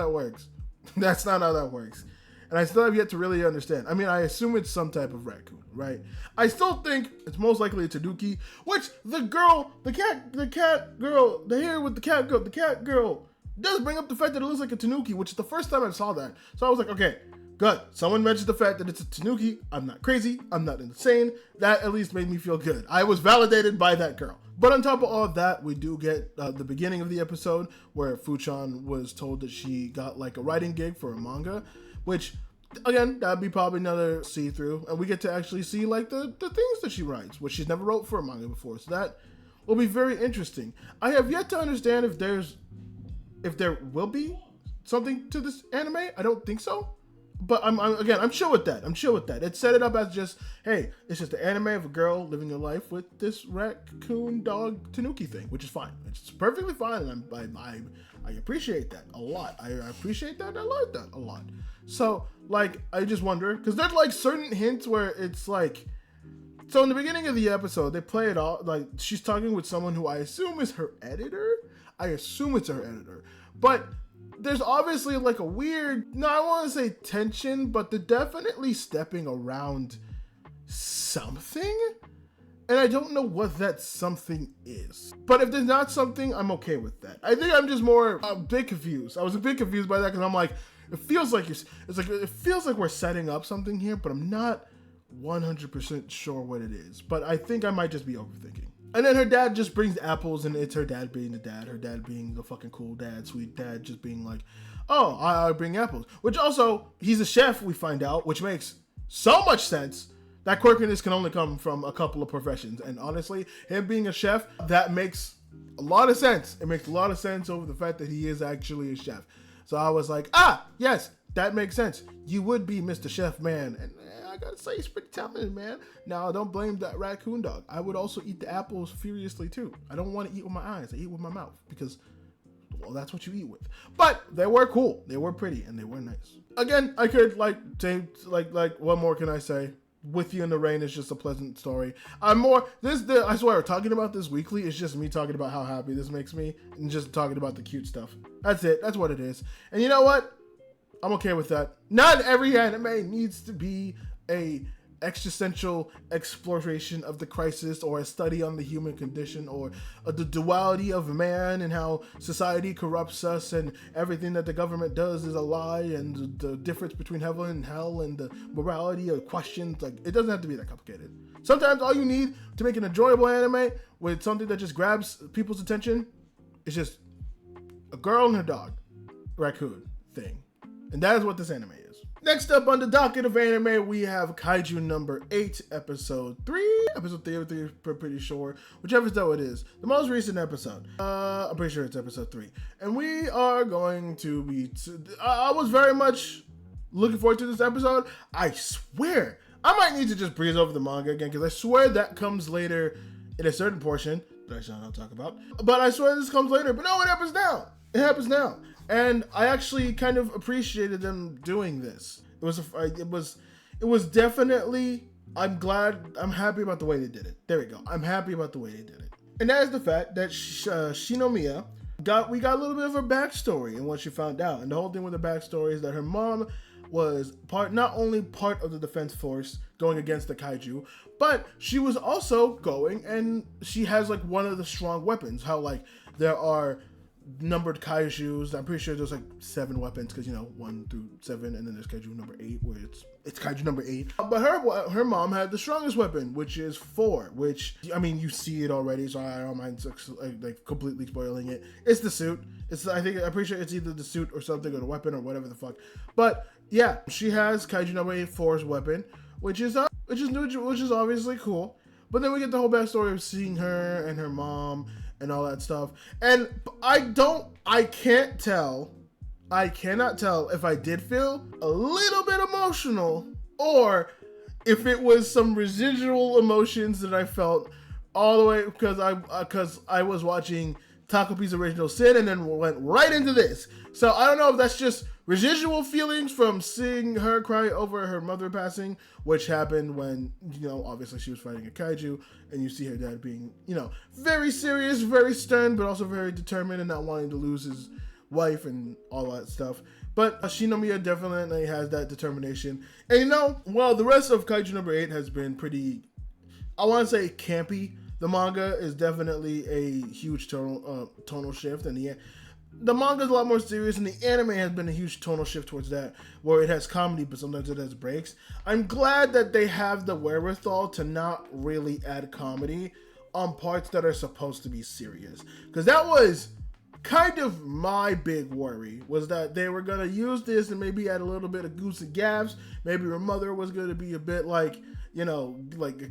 works. That's not how that works. And I still have yet to really understand. I mean, I assume it's some type of raccoon, right? I still think it's most likely a tanuki, which the cat girl does bring up the fact that it looks like a tanuki, which is the first time I saw that. So I was like, okay, good. Someone mentioned the fact that it's a tanuki. I'm not crazy. I'm not insane. That at least made me feel good. I was validated by that girl. But on top of all of that, we do get the beginning of the episode where Fu-chan was told that she got like a writing gig for a manga, which, again, that'd be probably another see-through. And we get to actually see like the things that she writes, which she's never wrote for a manga before. So that will be very interesting. I have yet to understand if there will be something to this anime. I don't think so. But I'm chill with that. It set it up as just, hey, it's just an anime of a girl living her life with this raccoon dog tanuki thing, which is fine. It's perfectly fine, and I appreciate that a lot. I appreciate that. I like that a lot. So, like, I just wonder, because there's like certain hints where it's like, so in the beginning of the episode, they play it all like she's talking with someone who I assume is her editor. But there's obviously like a weird, no, I want to say tension, but they're definitely stepping around something. And I don't know what that something is. But if there's not something, I'm okay with that. I think I'm just a bit confused. I was a bit confused by that because I'm like, it feels like we're setting up something here, but I'm not 100% sure what it is. But I think I might just be overthinking. And then her dad just brings apples, and it's her dad being the dad. Her dad being the fucking cool dad, sweet dad, just being like, oh, I bring apples. Which also, he's a chef, we find out, which makes so much sense. That quirkiness can only come from a couple of professions. And honestly, him being a chef, that makes a lot of sense. It makes a lot of sense over the fact that he is actually a chef. So I was like, yes, that makes sense. You would be Mr. Chef Man. And I gotta say, he's pretty talented, man. Now, don't blame that raccoon dog. I would also eat the apples furiously, too. I don't want to eat with my eyes. I eat with my mouth because, well, that's what you eat with. But they were cool. They were pretty, and they were nice. Again, I could, what more can I say? With You in the Rain is just a pleasant story. I swear, talking about this weekly is just me talking about how happy this makes me and just talking about the cute stuff. That's it. That's what it is. And you know what? I'm okay with that. Not every anime needs to be a existential exploration of the crisis or a study on the human condition or the duality of man and how society corrupts us and everything that the government does is a lie and the difference between heaven and hell and the morality of questions. Like, it doesn't have to be that complicated. Sometimes all you need to make an enjoyable anime with something that just grabs people's attention is just a girl and her dog, raccoon thing. And that is what this anime is. Next up on the docket of anime, we have Kaiju number 8, episode 3. Episode 3, pretty sure. Whichever though it is. The most recent episode. I'm pretty sure it's episode 3. And we are going to be... I was very much looking forward to this episode. I swear, I might need to just breeze over the manga again, because I swear that comes later in a certain portion that I shall not talk about. But I swear this comes later. But no, it happens now. It happens now. And I actually kind of appreciated them doing this. It was definitely, I'm happy about the way they did it. There we go. I'm happy about the way they did it. And that is the fact that Shinomiya we got a little bit of her backstory and what she found out. And the whole thing with the backstory is that her mom was not only part of the defense force going against the kaiju, but she was also going, and she has like one of the strong weapons. How like there are numbered kaijus. I'm pretty sure there's like 7 weapons, because 1 through 7, and then there's kaiju number 8 where it's kaiju number 8. But her mom had the strongest weapon, which is 4, which I mean you see it already, so I don't mind like completely spoiling it. It's the suit. I'm pretty sure it's either the suit or something, or the weapon or whatever the fuck. But yeah, she has kaiju number 4's weapon, which is obviously cool. But then we get the whole backstory of seeing her and her mom and all that stuff. And I cannot tell if I did feel a little bit emotional, or if it was some residual emotions that I felt all the way, because I was watching Takopi's Original Sin and then went right into this. So I don't know if that's just residual feelings from seeing her cry over her mother passing, which happened when, obviously she was fighting a kaiju, and you see her dad being, very serious, very stern, but also very determined and not wanting to lose his wife and all that stuff. But Shinomiya definitely has that determination. And the rest of Kaiju number 8 has been pretty, I want to say, campy. The manga is definitely a huge tonal shift, and the manga is a lot more serious, and the anime has been a huge tonal shift towards that, where it has comedy, but sometimes it has breaks. I'm glad that they have the wherewithal to not really add comedy on parts that are supposed to be serious. Because that was kind of my big worry, was that they were going to use this and maybe add a little bit of goofy gaffes. Maybe her mother was going to be a bit like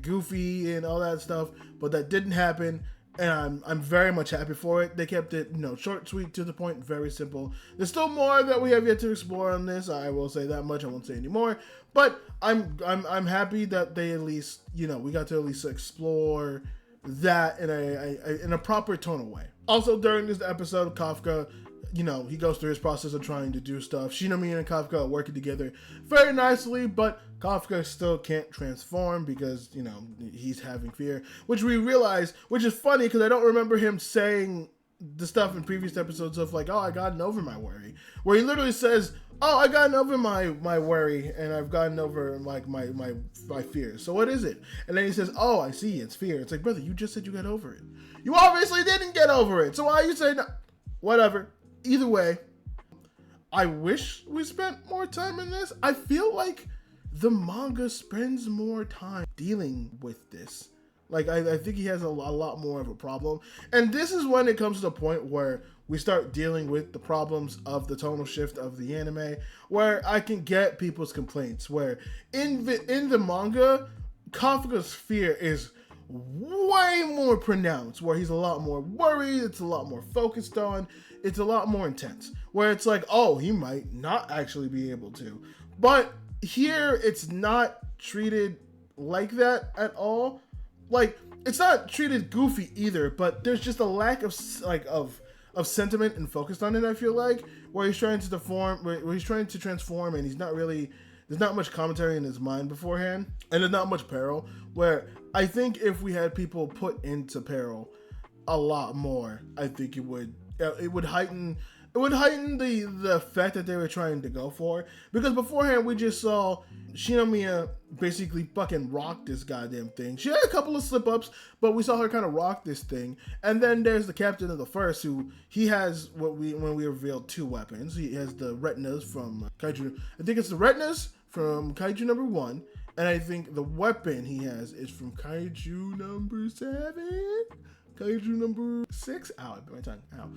goofy and all that stuff, but that didn't happen. And I'm very much happy for it. They kept it, short, sweet, to the point, very simple. There's still more that we have yet to explore on this. I will say that much. I won't say any more. But I'm happy that they at least, we got to at least explore that in a proper tonal way. Also, during this episode, Kafka, he goes through his process of trying to do stuff. Shinomiya and Kafka are working together very nicely, but Kafka still can't transform because, he's having fear, which we realize, which is funny because I don't remember him saying the stuff in previous episodes of like, oh, I gotten over my worry, where he literally says, oh, I gotten over my worry, and I've gotten over like my fears. So what is it? And then he says, oh, I see, it's fear. It's like, brother, you just said you got over it. You obviously didn't get over it. So why are you saying no? Whatever. Either way, I wish we spent more time in this. I feel like the manga spends more time dealing with this. Like, I think he has a lot more of a problem. And this is when it comes to the point where we start dealing with the problems of the tonal shift of the anime, where I can get people's complaints, where in the manga, Kafka's fear is way more pronounced, where he's a lot more worried, it's a lot more focused on, it's a lot more intense, where it's like, oh, he might not actually be able to. But here, it's not treated like that at all. Like, it's not treated goofy either, but there's just a lack of sentiment and focused on it, I feel like, where he's trying to transform, and he's not really, there's not much commentary in his mind beforehand, and there's not much peril, where I think if we had people put into peril a lot more, I think it would heighten the effect that they were trying to go for. Because beforehand, we just saw Shinomiya basically fucking rock this goddamn thing. She had a couple of slip-ups, but we saw her kind of rock this thing. And then there's the captain of the first, who he has when we revealed 2 weapons. He has the retinas from Kaiju. I think it's the retinas from Kaiju number 1. And I think the weapon he has is from Kaiju number 7. Kaiju number 6. Ow, I bit my tongue. Ow.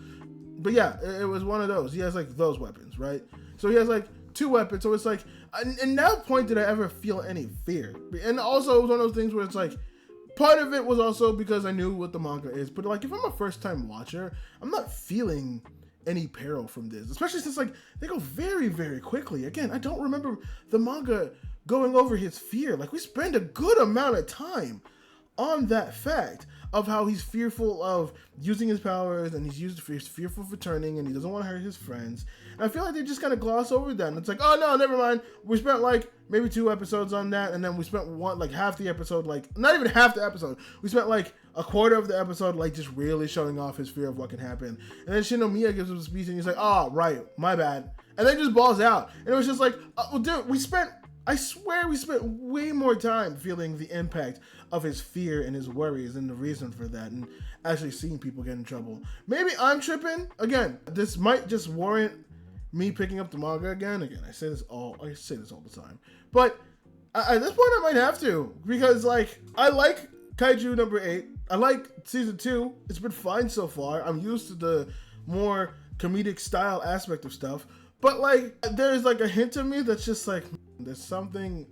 But yeah, it was one of those. He has like those weapons, right? So he has like 2 weapons. So it's like, and no point did I ever feel any fear. And also it was one of those things where it's like, part of it was also because I knew what the manga is. But like, if I'm a first time watcher, I'm not feeling any peril from this, especially since like they go very, very quickly. Again, I don't remember the manga going over his fear. Like, we spend a good amount of time on that fact of how he's fearful of using his powers, and he's fearful for turning, and he doesn't want to hurt his friends. And I feel like they just kind of gloss over that, and it's like, oh no, never mind. We spent like maybe 2 episodes on that, and then we spent half the episode, like not even half the episode. We spent like a quarter of the episode like just really showing off his fear of what can happen. And then Shinomiya gives him a speech, and he's like, oh right, my bad, and then just balls out. And it was just like, well, dude, I swear we spent way more time feeling the impact of his fear and his worries and the reason for that, and actually seeing people get in trouble. Maybe I'm tripping. Again, this might just warrant me picking up the manga again. I say this all the time. But at this point I might have to, because like, I like Kaiju number 8. I like season 2. It's been fine so far. I'm used to the more comedic style aspect of stuff. But like, there's like a hint of me that's just like, there's something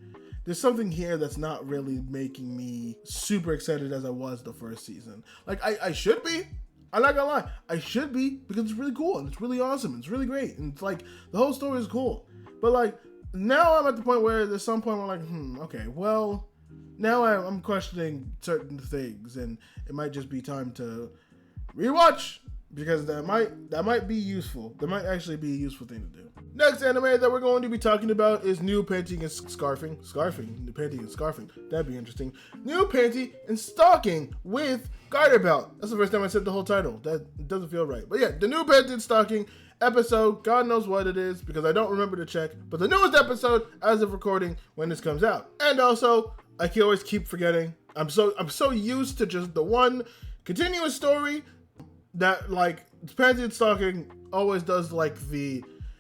here that's not really making me super excited as I was the first season. Like, I should be. I'm not gonna lie. I should be, because it's really cool and it's really awesome. And it's really great. And it's like, the whole story is cool. But like, now I'm at the point where there's some point where I'm like, okay, well, now I'm questioning certain things, and it might just be time to rewatch, because that might be useful. That might actually be a useful thing to do. Next anime that we're going to be talking about is New Panty and Scarfing. New Panty and Scarfing. That'd be interesting. New Panty and Stalking with Garter Belt. That's the first time I said the whole title. That doesn't feel right. But yeah, the New Panty and Stalking episode. God knows what it is, because I don't remember to check. But the newest episode as of recording when this comes out. And also, I can always keep forgetting. I'm so used to just the one continuous story that like Panty and Stalking always does, like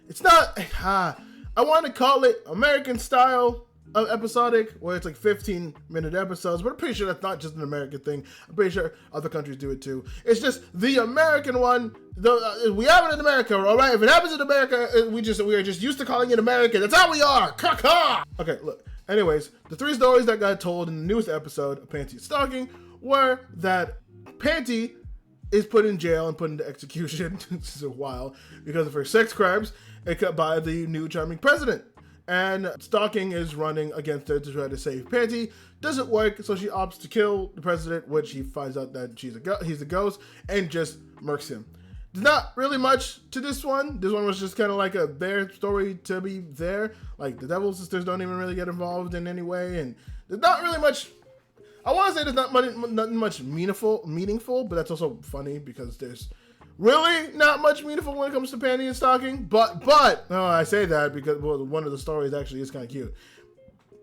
it's not, I want to call it American style of episodic, where it's like 15-minute episodes, but I'm pretty sure that's not just an American thing. I'm pretty sure other countries do it too. It's just the American one. We have it in America, all right? If it happens in America, we are just used to calling it American. That's how we are. Caca. Okay, look. Anyways, the 3 stories that got told in the newest episode of Panty and Stalking were that Panty is put in jail and put into execution, this is a while, because of her sex crimes by the new charming president. And Stalking is running against her to try to save Panty. Doesn't work, so she opts to kill the president, which he finds out that he's a ghost, and just murks him. There's not really much to this one. This one was just kind of like their story to be there. Like, the Devil Sisters don't even really get involved in any way, and there's not really much. I want to say there's nothing much meaningful, but that's also funny, because there's really not much meaningful when it comes to Panty and Stalking. But no, I say that because, well, one of the stories actually is kind of cute.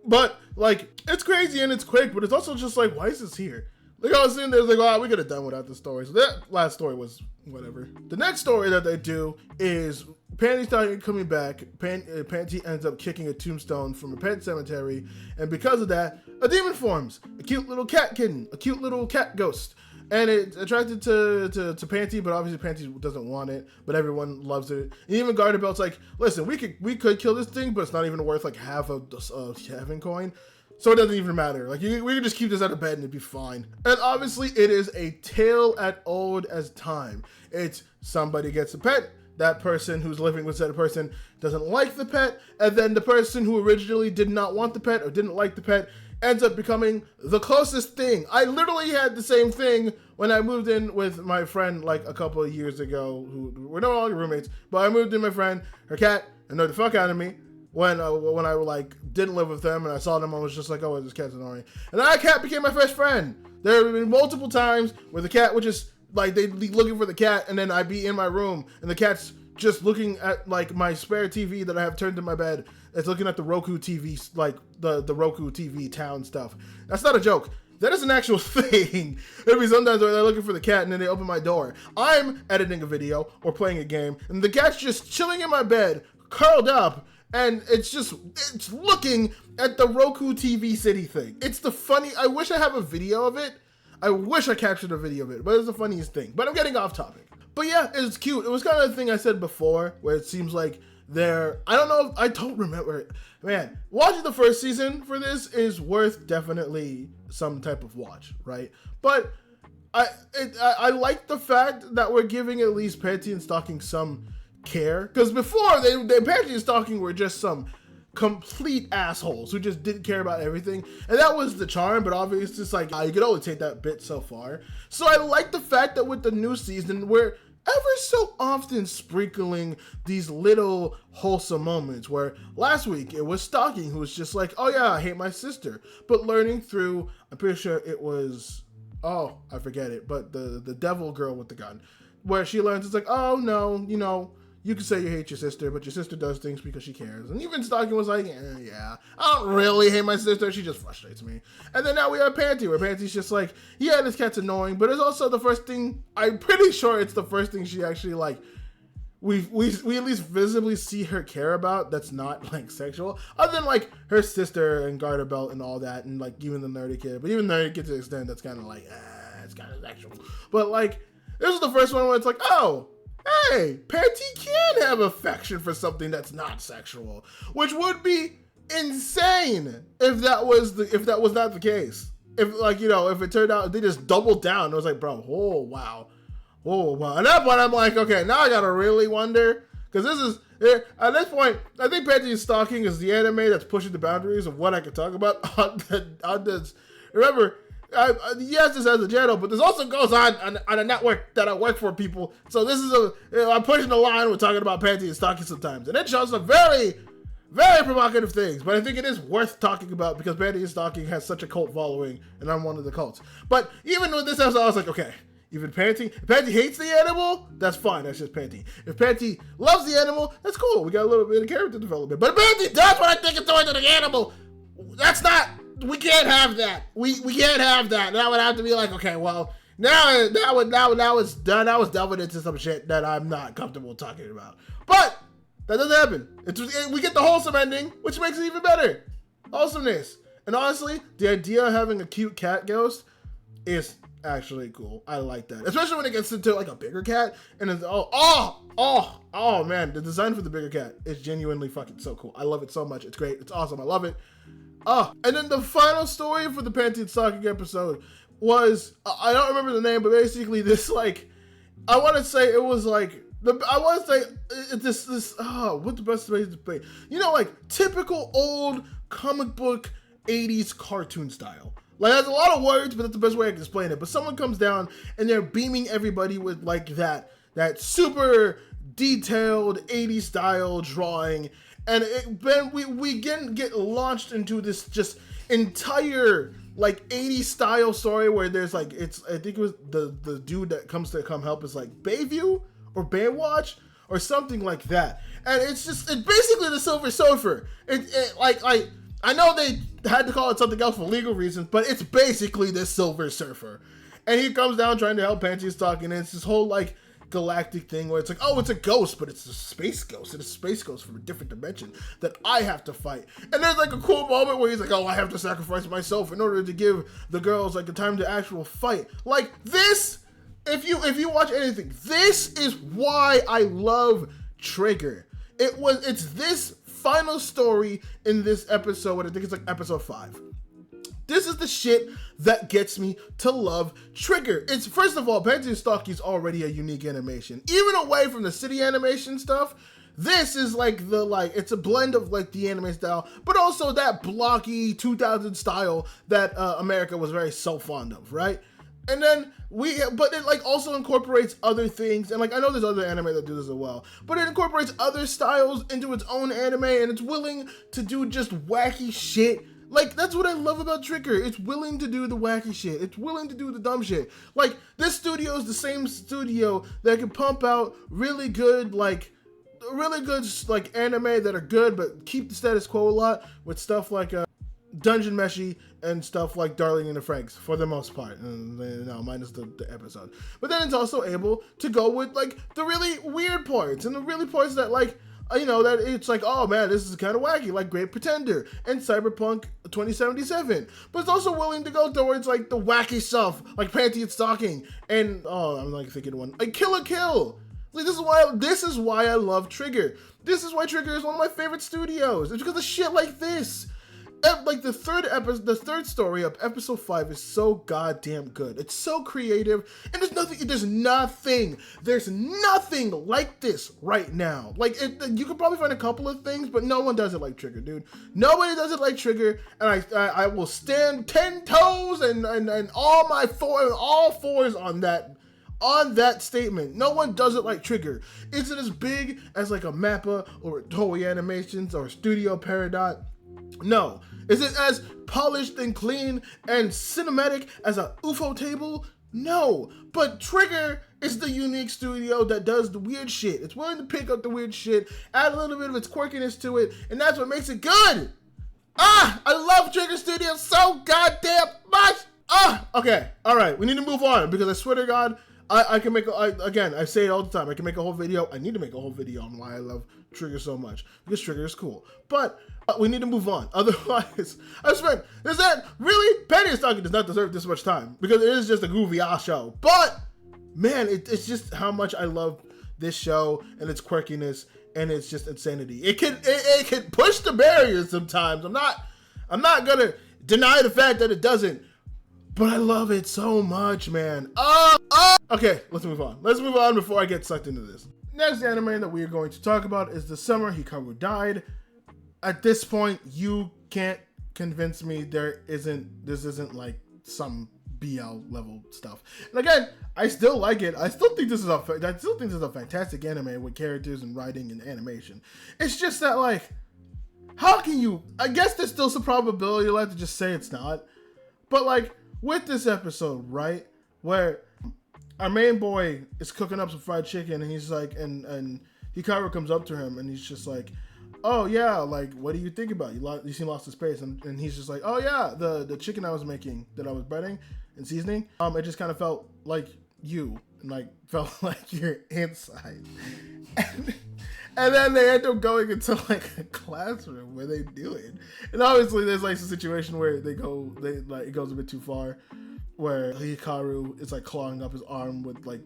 But like, it's crazy and it's quick, but it's also just like, why is this here? Like, I was sitting there, like, oh, we could have done without the story. So that last story was whatever. The next story that they do is Panty Stalking coming back. Panty ends up kicking a tombstone from a pet cemetery, and because of that, a demon forms. A cute little cat kitten, a cute little cat ghost. And it's attracted to Panty, but obviously Panty doesn't want it, but everyone loves it. And even Garter Belt's like, listen, we could kill this thing, but it's not even worth like half a heaven coin. So it doesn't even matter. Like, we can just keep this out of bed and it'd be fine. And obviously it is a tale at old as time. It's somebody gets a pet, that person who's living with that person doesn't like the pet, and then the person who originally did not want the pet or didn't like the pet ends up becoming the closest thing. I literally had the same thing when I moved in with my friend like a couple of years ago, who we're no longer roommates, but I moved in with my friend, her cat annoyed the fuck out of me. When I like didn't live with them and I saw them, I was just like, oh, this cat's annoying. And that cat became my best friend. There have been multiple times where the cat would just, like, they'd be looking for the cat, and then I'd be in my room and the cat's just looking at like my spare TV that I have turned to my bed. It's looking at the Roku TV, like the Roku TV town stuff. That's not a joke. That is an actual thing. Maybe sometimes they're looking for the cat and then they open my door. I'm editing a video or playing a game and the cat's just chilling in my bed, curled up, and it's looking at the Roku TV City thing. It's the funny, I wish I have a video of it. I wish I captured a video of it, but it's the funniest thing. But I'm getting off topic. But yeah, it's cute. It was kind of the thing I said before, where it seems like I don't know, I don't remember. Man, watching the first season for this is worth definitely some type of watch, right? But I like the fact that we're giving at least Panty and Stocking some care, because before they Panty and Stocking were just some complete assholes who just didn't care about everything, and that was the charm. But obviously it's like you could only take that bit so far. So I like the fact that with the new season we're ever so often sprinkling these little wholesome moments, where last week it was Stocking who was just like, oh yeah, I hate my sister, but learning through, I'm pretty sure it was, oh I forget it, but the devil girl with the gun, where she learns it's like, oh no, you know, you can say you hate your sister, but your sister does things because she cares. And even Stocking was like, yeah, I don't really hate my sister. She just frustrates me. And then now we have Panty, where Panty's just like, yeah, this cat's annoying. But it's also the first thing, I'm pretty sure it's the first thing she actually, like, we at least visibly see her care about that's not, like, sexual. Other than, like, her sister and Garter belt and all that, and, like, even the nerdy kid. But even nerdy kid to the extent that's kind of like, it's kind of sexual. But, like, this is the first one where it's like, oh, hey, Panty can have affection for something that's not sexual, which would be insane if that was not the case. If, like, you know, if it turned out they just doubled down, it was like, bro, oh wow. At that point, I'm like, okay, now I gotta really wonder, because this is at this point, I think Panty and Stocking is the anime that's pushing the boundaries of what I can talk about on this. Remember, yes, this has a channel, but this also goes on a network that I work for, people. So this is I'm pushing the line. We're talking about Panty and Stocking sometimes, and it shows some very, very provocative things. But I think it is worth talking about because Panty and Stocking has such a cult following, and I'm one of the cults. But even with this episode, I was like, okay, even if Panty hates the animal, that's fine. That's just Panty. If Panty loves the animal, that's cool. We got a little bit of character development. But if Panty does what I think it's doing to the animal, that's not. We can't have that. We can't have that. That would have to be like, okay, well, now it's done. Now it's delving into some shit that I'm not comfortable talking about. But that doesn't happen. We get the wholesome ending, which makes it even better. Wholesomeness. And honestly, the idea of having a cute cat ghost is actually cool. I like that, especially when it gets into like a bigger cat, and it's oh man, the design for the bigger cat is genuinely fucking so cool. I love it so much. It's great. It's awesome. I love it. And then the final story for the Panty and Stocking episode was, I don't remember the name, but basically this, like, I want to say it was like, what's the best way to say, you know, like, typical old comic book 80s cartoon style. Like, that's a lot of words, but that's the best way I can explain it. But someone comes down and they're beaming everybody with, like, that super detailed 80s style drawing. And then we get launched into this just entire like 80s style story where there's like, I think it was the dude that comes to come help is like Bayview or Baywatch or something like that. And it's basically the Silver Surfer. Like I know they had to call it something else for legal reasons, but it's basically the Silver Surfer. And he comes down trying to help Panty and Stocking, and it's this whole like galactic thing where it's like, oh, it's a ghost, but it's a space ghost. It's a space ghost from a different dimension that I have to fight. And there's like a cool moment where he's like, oh, I have to sacrifice myself in order to give the girls like the time to actual fight. Like this, if you watch anything, this is why I love Trigger. It's this final story in this episode, I think it's like episode 5. This is the shit that gets me to love Trigger. It's, first of all, Panty and Stocking is already a unique animation. Even away from the city animation stuff, this is like it's a blend of like the anime style, but also that blocky 2000 style that America was very so fond of, right? And then but it like also incorporates other things, and like I know there's other anime that do this as well, but it incorporates other styles into its own anime, and it's willing to do just wacky shit. Like, that's what I love about Trigger. It's willing to do the wacky shit. It's willing to do the dumb shit. Like, this studio is the same studio that can pump out really good anime that are good, but keep the status quo a lot with stuff like Dungeon Meshi and stuff like Darling in the Franxx for the most part. Minus the episode. But then it's also able to go with, like, the really weird parts and the really parts that, like, you know, that it's like, oh man, this is kind of wacky, like Great Pretender and Cyberpunk 2077. But it's also willing to go towards like the wacky stuff, like Panty and Stalking, and I'm like thinking one, like Kill la Kill. Like this is why I love Trigger. This is why Trigger is one of my favorite studios. It's because of shit like this. Like the third story of episode 5 is so goddamn good. It's so creative, and there's nothing like this right now. Like you could probably find a couple of things, but no one does it like Trigger, dude. Nobody does it like Trigger, and I will stand 10 toes and all fours on that statement. No one does it like Trigger. Is it as big as like a Mappa or Toei Animations or Studio Peridot? No. Is it as polished and clean and cinematic as a UFO table? No. But Trigger is the unique studio that does the weird shit. It's willing to pick up the weird shit, add a little bit of its quirkiness to it, and that's what makes it good. I love Trigger Studios so goddamn much. Okay. All right. We need to move on because I swear to God, I can make, again, I say it all the time, I can make a whole video. I need to make a whole video on why I love Trigger so much, because Trigger is cool. But we need to move on. Otherwise, I swear, is that really? Panty and Stalking does not deserve this much time, because it is just a goofy ass show. But, man, it's just how much I love this show and its quirkiness and it's just insanity. It can push the barriers sometimes. I'm not gonna deny the fact that it doesn't. But I love it so much, man. Okay, let's move on. Let's move on before I get sucked into this. Next anime that we are going to talk about is The Summer Hikaru Died. At this point, you can't convince me this isn't like some BL level stuff. And again, I still like it. I still think this is a fantastic anime with characters and writing and animation. It's just that, like, how can you? I guess there's still some probability left to just say it's not. But like with this episode, right, where our main boy is cooking up some fried chicken, and he's like, and Hikaru comes up to him, and he's just like, oh yeah, like, what do you think about it? You seem lost in space, and he's just like, oh yeah, the chicken I was making, that I was breading and seasoning, it just kind of felt like you, and like felt like your inside. And then they end up going into like a classroom where they do it, and obviously there's like a situation where it goes a bit too far, where Hikaru is like clawing up his arm with like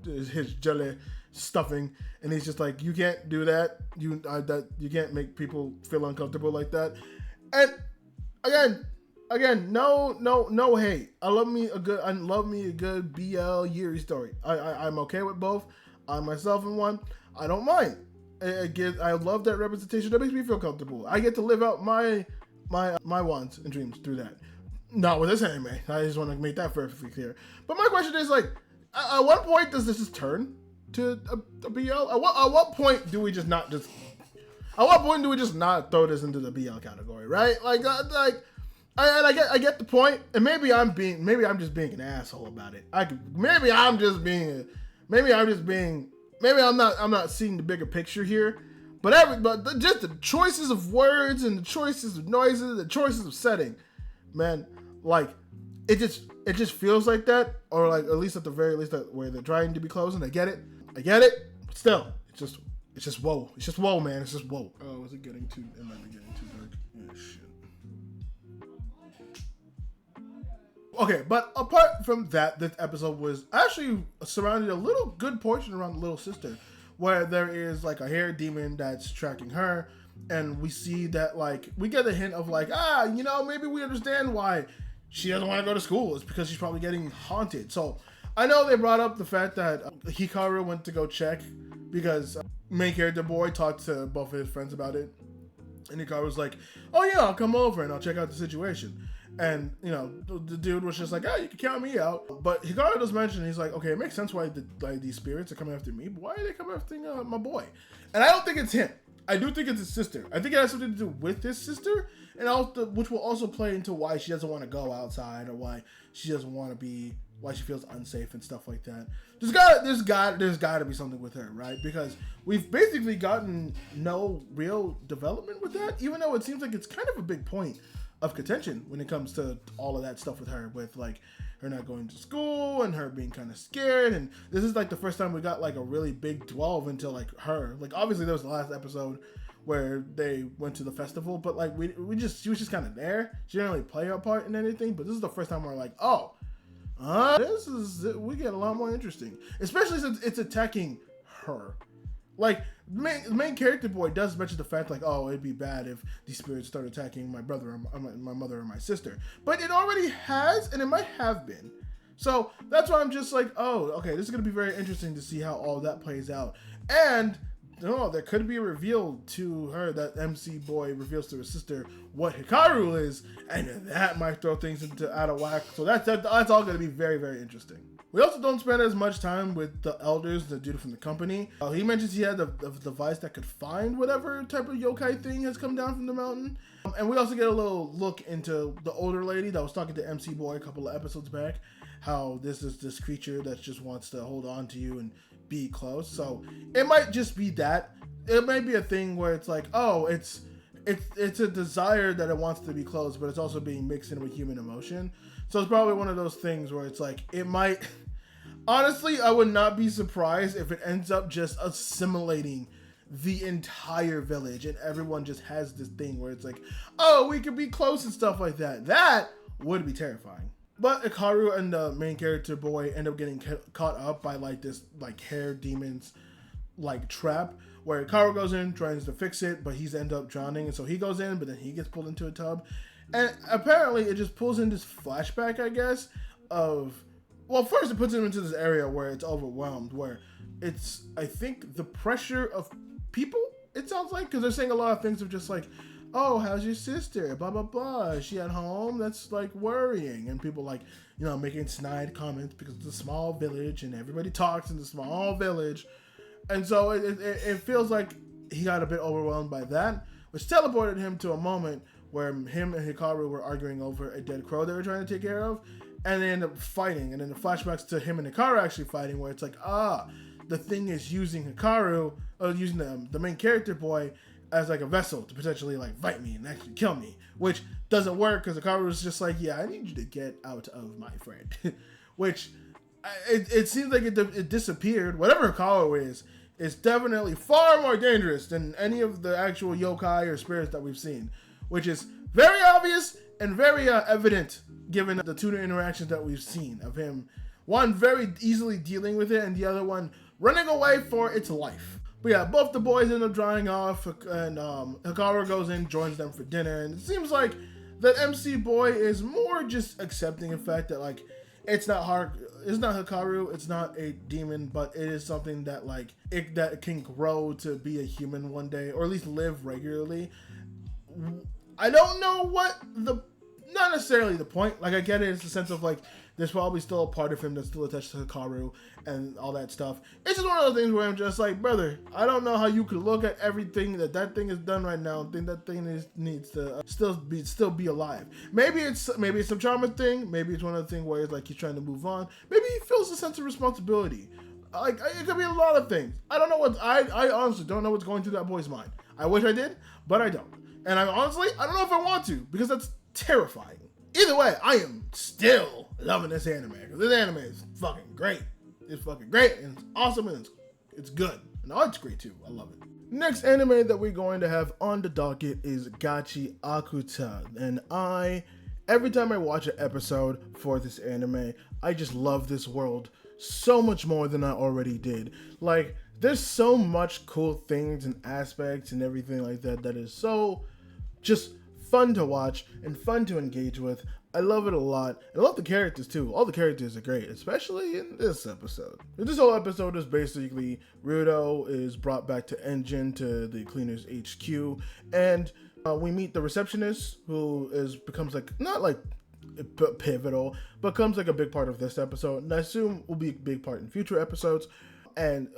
his jelly stuffing, and he's just like, you can't do that. You can't make people feel uncomfortable like that. And again, no hate. I love me a good BL Yuri story. I'm okay with both. I myself am one. I don't mind. I love that representation. That makes me feel comfortable. I get to live out my wants and dreams through that. Not with this anime. I just want to make that perfectly clear. But my question is, like, at what point does this just turn to a BL? At what point do we just not throw this into the BL category, right? I get the point, and maybe I'm just being an asshole about it. Maybe I'm not seeing the bigger picture here. But just the choices of words and the choices of noises, the choices of setting, man, like it just feels like that, or like at least at the very least that where they're trying to be close, and I get it, but still, it's just whoa, man, it's just whoa. Oh, was it getting too? It might be getting too dark. Oh shit. Okay, but apart from that, this episode was actually surrounded a little good portion around the little sister, where there is like a hair demon that's tracking her, and we see that, like, we get a hint of like, maybe we understand why she doesn't want to go to school. It's because she's probably getting haunted. So I know they brought up the fact that Hikaru went to go check because main character boy talked to both of his friends about it, and Hikaru was like, oh yeah, I'll come over and I'll check out the situation. And, the dude was just like, you can count me out. But Hikaru does mention, he's like, okay, it makes sense why these spirits are coming after me, but why are they coming after my boy? And I don't think it's him. I do think it's his sister. I think it has something to do with his sister, and also, which will also play into why she doesn't want to go outside, or why she doesn't want to be, why she feels unsafe and stuff like that. There's got to be something with her, right? Because we've basically gotten no real development with that, even though it seems like it's kind of a big point of contention when it comes to all of that stuff with her, with like her not going to school and her being kind of scared. And this is like the first time we got like a really big delve into like her. Like obviously there was the last episode where they went to the festival, but like she was just kind of there. She didn't really play her part in anything. But this is the first time we're like, we get a lot more interesting, especially since it's attacking her. Like the main character boy does mention the fact like, oh, it'd be bad if these spirits start attacking my brother or my mother or my sister, but it already has, and it might have been. So that's why I'm just like, oh, okay, this is gonna be very interesting to see how all that plays out. And there could be a reveal to her that MC boy reveals to his sister what Hikaru is, and that might throw things out of whack. So that's all gonna be very, very interesting. We also don't spend as much time with the elders, the dude from the company. He mentions he had a device that could find whatever type of yokai thing has come down from the mountain. And we also get a little look into the older lady that was talking to MC Boy a couple of episodes back. How this is this creature that just wants to hold on to you and be close. So it might just be that. It might be a thing where it's like, oh, it's a desire that it wants to be close, but it's also being mixed in with human emotion. So it's probably one of those things where it's like, it might... Honestly, I would not be surprised if it ends up just assimilating the entire village and everyone just has this thing where it's like, oh, we could be close and stuff like that. That would be terrifying. But Hikaru and the main character boy end up getting caught up by like this like hair demons like trap where Hikaru goes in, tries to fix it, but he's end up drowning, and so he goes in, but then he gets pulled into a tub. And apparently it just pulls in this flashback, I guess, of... Well, first it puts him into this area where it's overwhelmed, where it's, I think, the pressure of people, it sounds like, because they're saying a lot of things of just like, oh, how's your sister, blah, blah, blah, is she at home? That's, like, worrying, and people, like, you know, making snide comments because it's a small village, and everybody talks in the small village, and so it feels like he got a bit overwhelmed by that, which teleported him to a moment where him and Hikaru were arguing over a dead crow they were trying to take care of. And they end up fighting, and then the flashbacks to him and Hikaru actually fighting, where it's like, the thing is using Hikaru, or using the main character boy as like a vessel to potentially like fight me and actually kill me, which doesn't work because Hikaru is just like, yeah, I need you to get out of my friend, which it seems like it disappeared. Whatever Hikaru is definitely far more dangerous than any of the actual yokai or spirits that we've seen, which is very obvious and very evident given the two interactions that we've seen of him, one very easily dealing with it and the other one running away for its life. But yeah, both the boys end up drying off, and Hikaru goes in, joins them for dinner, and it seems like that MC boy is more just accepting the fact that like it's not Hikaru, it's not a demon, but it is something that like that can grow to be a human one day, or at least live regularly. I don't know what not necessarily the point. Like, I get it. It's the sense of, like, there's probably still a part of him that's still attached to Hikaru and all that stuff. It's just one of those things where I'm just like, brother, I don't know how you could look at everything that thing is done right now and think that thing needs to still be alive. Maybe it's some trauma thing. Maybe it's one of the things where it's like he's trying to move on. Maybe he feels a sense of responsibility. Like, it could be a lot of things. I don't know I honestly don't know what's going through that boy's mind. I wish I did, but I don't. And I don't know if I want to, because that's terrifying. Either way, I am still loving this anime, because this anime is fucking great. It's fucking great, and it's awesome, and it's good. And the art's great too. I love it. Next anime that we're going to have on the docket is Gachiakuta. And every time I watch an episode for this anime, I just love this world so much more than I already did. Like, there's so much cool things and aspects and everything like that is so just fun to watch and fun to engage with. I love it a lot. I love the characters too. All the characters are great, especially in this episode. This whole episode is basically Rudo is brought back to Engine, to the Cleaners HQ, and we meet the receptionist, who becomes like, not like pivotal, but becomes like a big part of this episode, and I assume will be a big part in future episodes. And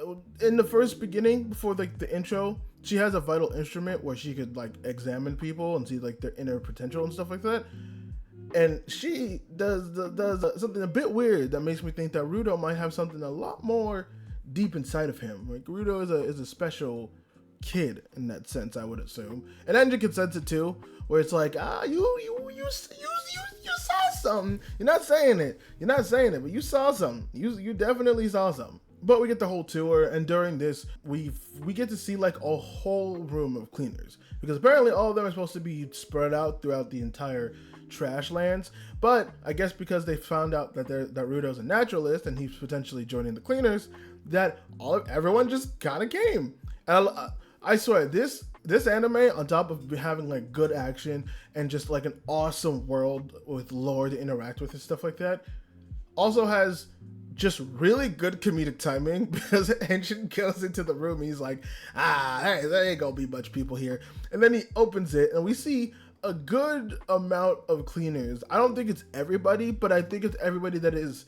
in the first beginning, before like the intro, she has a vital instrument where she could like examine people and see like their inner potential and stuff like that. And she does something a bit weird that makes me think that Rudo might have something a lot more deep inside of him. Like, Rudo is a special kid in that sense, I would assume. And Engine can sense it too, where it's like, you saw something. You're not saying it, but you saw something. You definitely saw something. But we get the whole tour, and during this, we get to see like a whole room of cleaners, because apparently all of them are supposed to be spread out throughout the entire trash lands. But I guess because they found out that Rudo's a naturalist and he's potentially joining the cleaners, that everyone just kind of came. And I swear, this anime, on top of having like good action and just like an awesome world with lore to interact with and stuff like that, also has just really good comedic timing, because Engine goes into the room and he's like, hey, there ain't gonna be much people here. And then he opens it and we see a good amount of cleaners. I don't think it's everybody, but I think it's everybody that is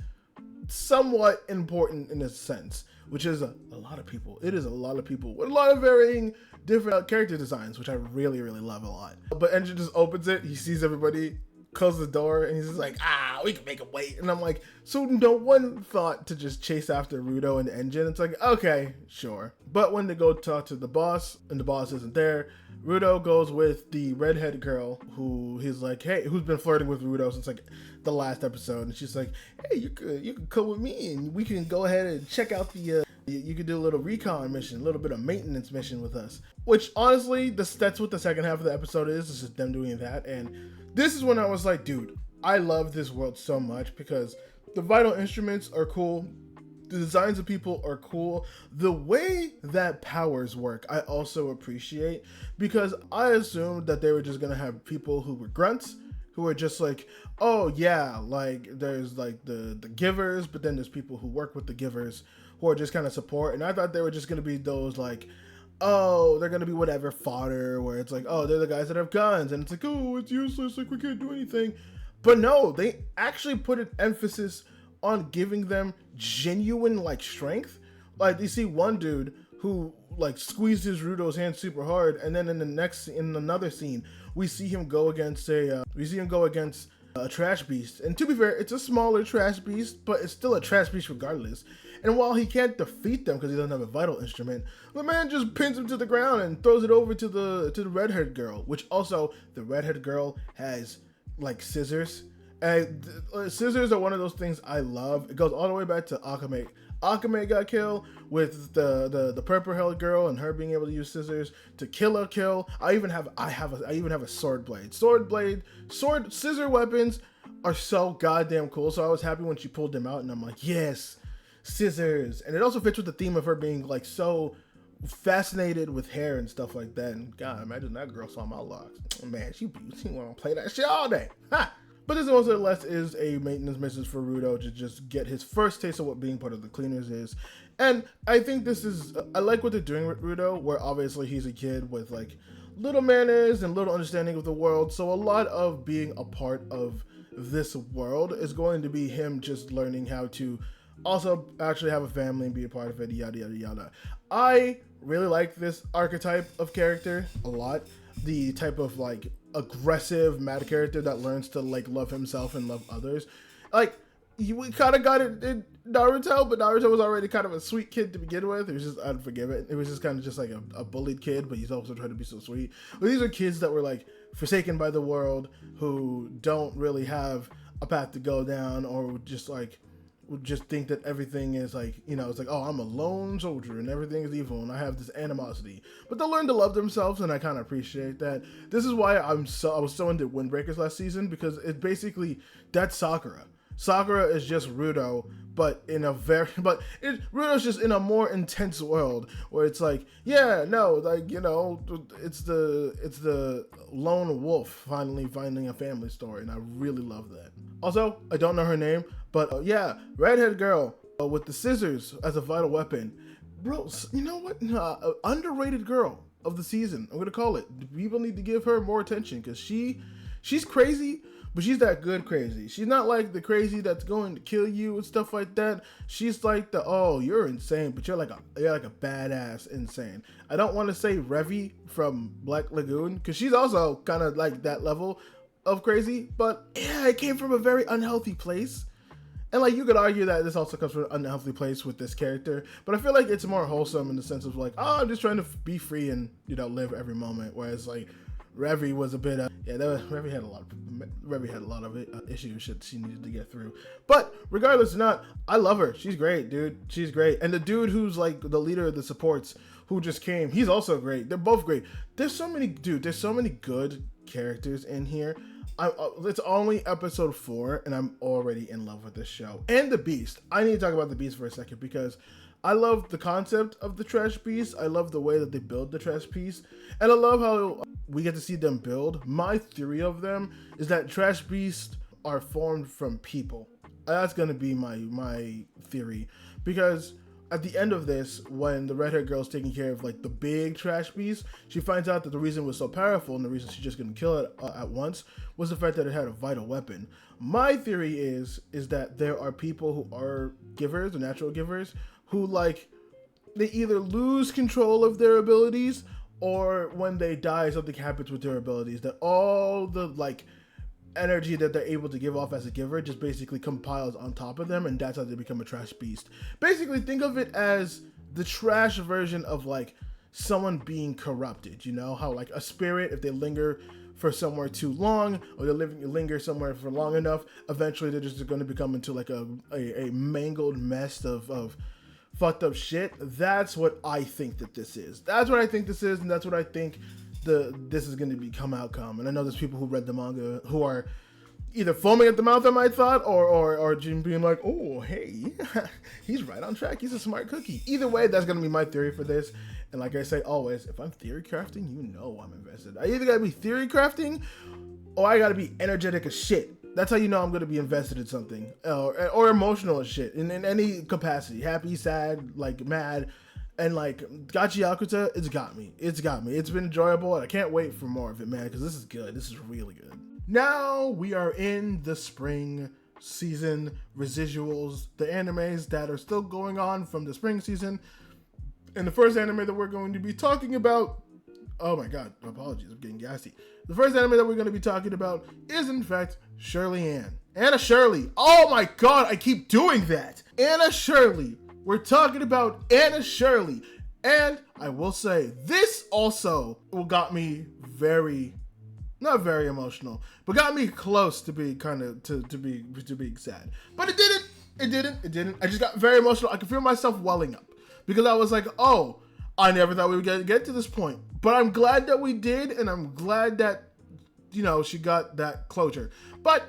somewhat important in a sense, which is a lot of people. It is a lot of people with a lot of varying different character designs, which I really, really love a lot. But Engine just opens it, he sees everybody, closes the door, and he's just like, we can make him wait. And I'm like, so no one thought to just chase after Rudo and Engine? It's like, okay, sure. But when they go talk to the boss, and the boss isn't there, Rudo goes with the redhead girl who he's like, hey, who's been flirting with Rudo since like the last episode. And she's like, hey, you could come with me and we can go ahead and check out the, you could do a little recon mission, a little bit of maintenance mission with us. Which honestly, that's what the second half of the episode is. It's just them doing that. And this is when I was like, dude, I love this world so much, because the vital instruments are cool. The designs of people are cool. The way that powers work, I also appreciate, because I assumed that they were just going to have people who were grunts, who are just like, oh yeah, like there's like the givers, but then there's people who work with the givers who are just kind of support. And I thought they were just going to be those like, oh, they're going to be whatever fodder, where it's like, oh, they're the guys that have guns, and it's like, oh, it's useless, like we can't do anything. But no, they actually put an emphasis on giving them genuine like strength. Like you see one dude who like squeezes Rudo's hand super hard, and then in another scene we see him go against a trash beast. And to be fair, it's a smaller trash beast, but it's still a trash beast regardless. And while he can't defeat them because he doesn't have a vital instrument, the man just pins him to the ground and throws it over to the redhead girl, which also the redhead girl has like scissors. And scissors are one of those things I love. It goes all the way back to Akame. Akame got killed with the purple-haired girl and her being able to use scissors to kill. I even have a sword blade. Scissor weapons are so goddamn cool. So I was happy when she pulled them out, and I'm like, yes, scissors. And it also fits with the theme of her being like so fascinated with hair and stuff like that. And God, imagine that girl saw my locks. Man, she want to play that shit all day. Ha! But this also less is a maintenance mission for Rudo to just get his first taste of what being part of the cleaners is. And I think I like what they're doing with Rudo, where obviously he's a kid with like little manners and little understanding of the world. So a lot of being a part of this world is going to be him just learning how to also actually have a family and be a part of it, yada, yada, yada. I really like this archetype of character a lot. The type of like aggressive mad character that learns to like love himself and love others. Like we kind of got it in Naruto, but Naruto was already kind of a sweet kid to begin with. It was just unforgiving. It was just kind of just like a bullied kid, but he's also trying to be so sweet. But these are kids that were like forsaken by the world, who don't really have a path to go down, or just like would just think that everything is like, you know, it's like, oh, I'm a lone soldier and everything is evil and I have this animosity. But they'll learn to love themselves, and I kind of appreciate that. This is why I was so into Windbreakers last season, because it basically, that's Sakura. Sakura is just Rudo, but Rudo's just in a more intense world where it's like, yeah, no, like, you know, it's the lone wolf finally finding a family story, and I really love that. Also, I don't know her name, but yeah, redhead girl with the scissors as a vital weapon. Bro, you know what? Underrated girl of the season, I'm gonna call it. People need to give her more attention, because she's crazy, but she's that good crazy. She's not like the crazy that's going to kill you and stuff like that. She's like oh, you're insane, but you're like a badass insane. I don't want to say Revy from Black Lagoon, because she's also kind of like that level of crazy, but yeah, it came from a very unhealthy place. And like you could argue that this also comes from an unhealthy place with this character, but I feel like it's more wholesome in the sense of like, oh, I'm just trying to be free and live every moment. Whereas like Revy was a bit Revy had a lot of issues shit she needed to get through. But regardless or not, I love her. She's great, dude. She's great. And the dude who's like the leader of the supports who just came, he's also great. They're both great. There's so many good characters in here. It's only episode 4 and I'm already in love with this show. And the Beast. I need to talk about the Beast for a second because I love the concept of the Trash Beast. I love the way that they build the Trash Beast. And I love how we get to see them build. My theory of them is that Trash Beasts are formed from people. That's going to be my theory. Because at the end of this, when the red-haired girl's taking care of like the big Trash Beast, she finds out that the reason it was so powerful and the reason she just couldn't kill it at once was the fact that it had a vital weapon. My theory is that there are people who are givers, or natural givers, who like they either lose control of their abilities or when they die something happens with their abilities, that all the like energy that they're able to give off as a giver just basically compiles on top of them, and that's how they become a Trash Beast. Basically think of it as the trash version of like someone being corrupted. How like a spirit, if they linger for somewhere too long or they linger somewhere for long enough, eventually they're just going to become into like a mangled mess of fucked up shit. That's what I think that this is. That's what I think this is, and that's what I think this is going to become outcome. And I know there's people who read the manga who are either foaming at the mouth at my thought or being like, oh, hey, he's right on track. He's a smart cookie. Either way, that's going to be my theory for this. And like I say always, if I'm theory crafting, I'm invested. I either got to be theory crafting or I got to be energetic as shit. That's how I'm going to be invested in something or emotional as shit in any capacity. Happy, sad, like mad. And like Gachiakuta, it's got me. It's been enjoyable and I can't wait for more of it, man, because this is good. This is really good. Now we are in the spring season residuals, the animes that are still going on from the spring season. And the first anime that we're going to be talking about, oh my god, apologies, I'm getting gassy. The first anime that we're going to be talking about is in fact Anna Shirley. Oh my god, I keep doing that. Anna Shirley. We're talking about Anna Shirley. And I will say, this also got me not very emotional, but got me close to being to being sad. But it didn't. I just got very emotional. I could feel myself welling up because I was like, oh, I never thought we would get to this point. But I'm glad that we did, and I'm glad that, she got that closure. But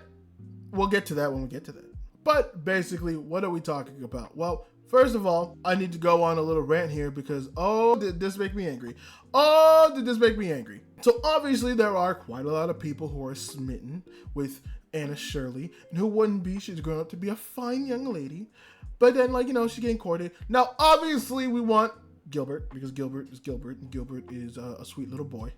we'll get to that when we get to that. But basically, what are we talking about? Well, first of all, I need to go on a little rant here because, did this make me angry? So obviously there are quite a lot of people who are smitten with Anna Shirley, and who wouldn't be? She's grown up to be a fine young lady. But then, she's getting courted. Now, obviously we want Gilbert, because Gilbert is Gilbert, and Gilbert is a sweet little boy,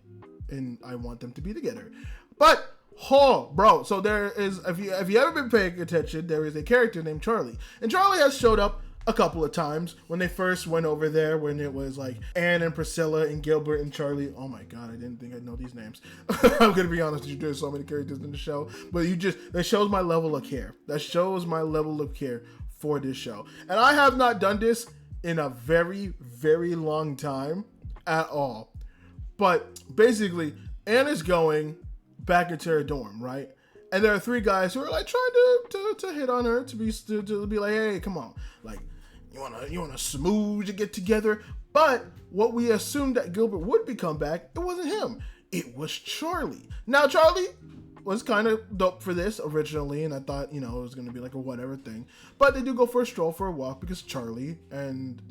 and I want them to be together. But, bro, so there is, if you ever been paying attention, there is a character named Charlie. And Charlie has showed up a couple of times when they first went over there, when it was like Anne and Priscilla and Gilbert and Charlie. Oh my god, I didn't think I'd know these names. I'm gonna be honest with you, there's so many characters in the show, but that shows my level of care. That shows my level of care for this show. And I have not done this in a very, very long time at all. But basically, Anna's going back into her dorm, right? And there are 3 guys who are like trying to hit on her, to be like, hey, come on, like you wanna smooth to get together. But what we assumed that Gilbert would become back, it wasn't him. It was Charlie. Now Charlie was kind of dope for this originally, and I thought it was gonna be like a whatever thing. But they do go for a stroll for a walk because Charlie and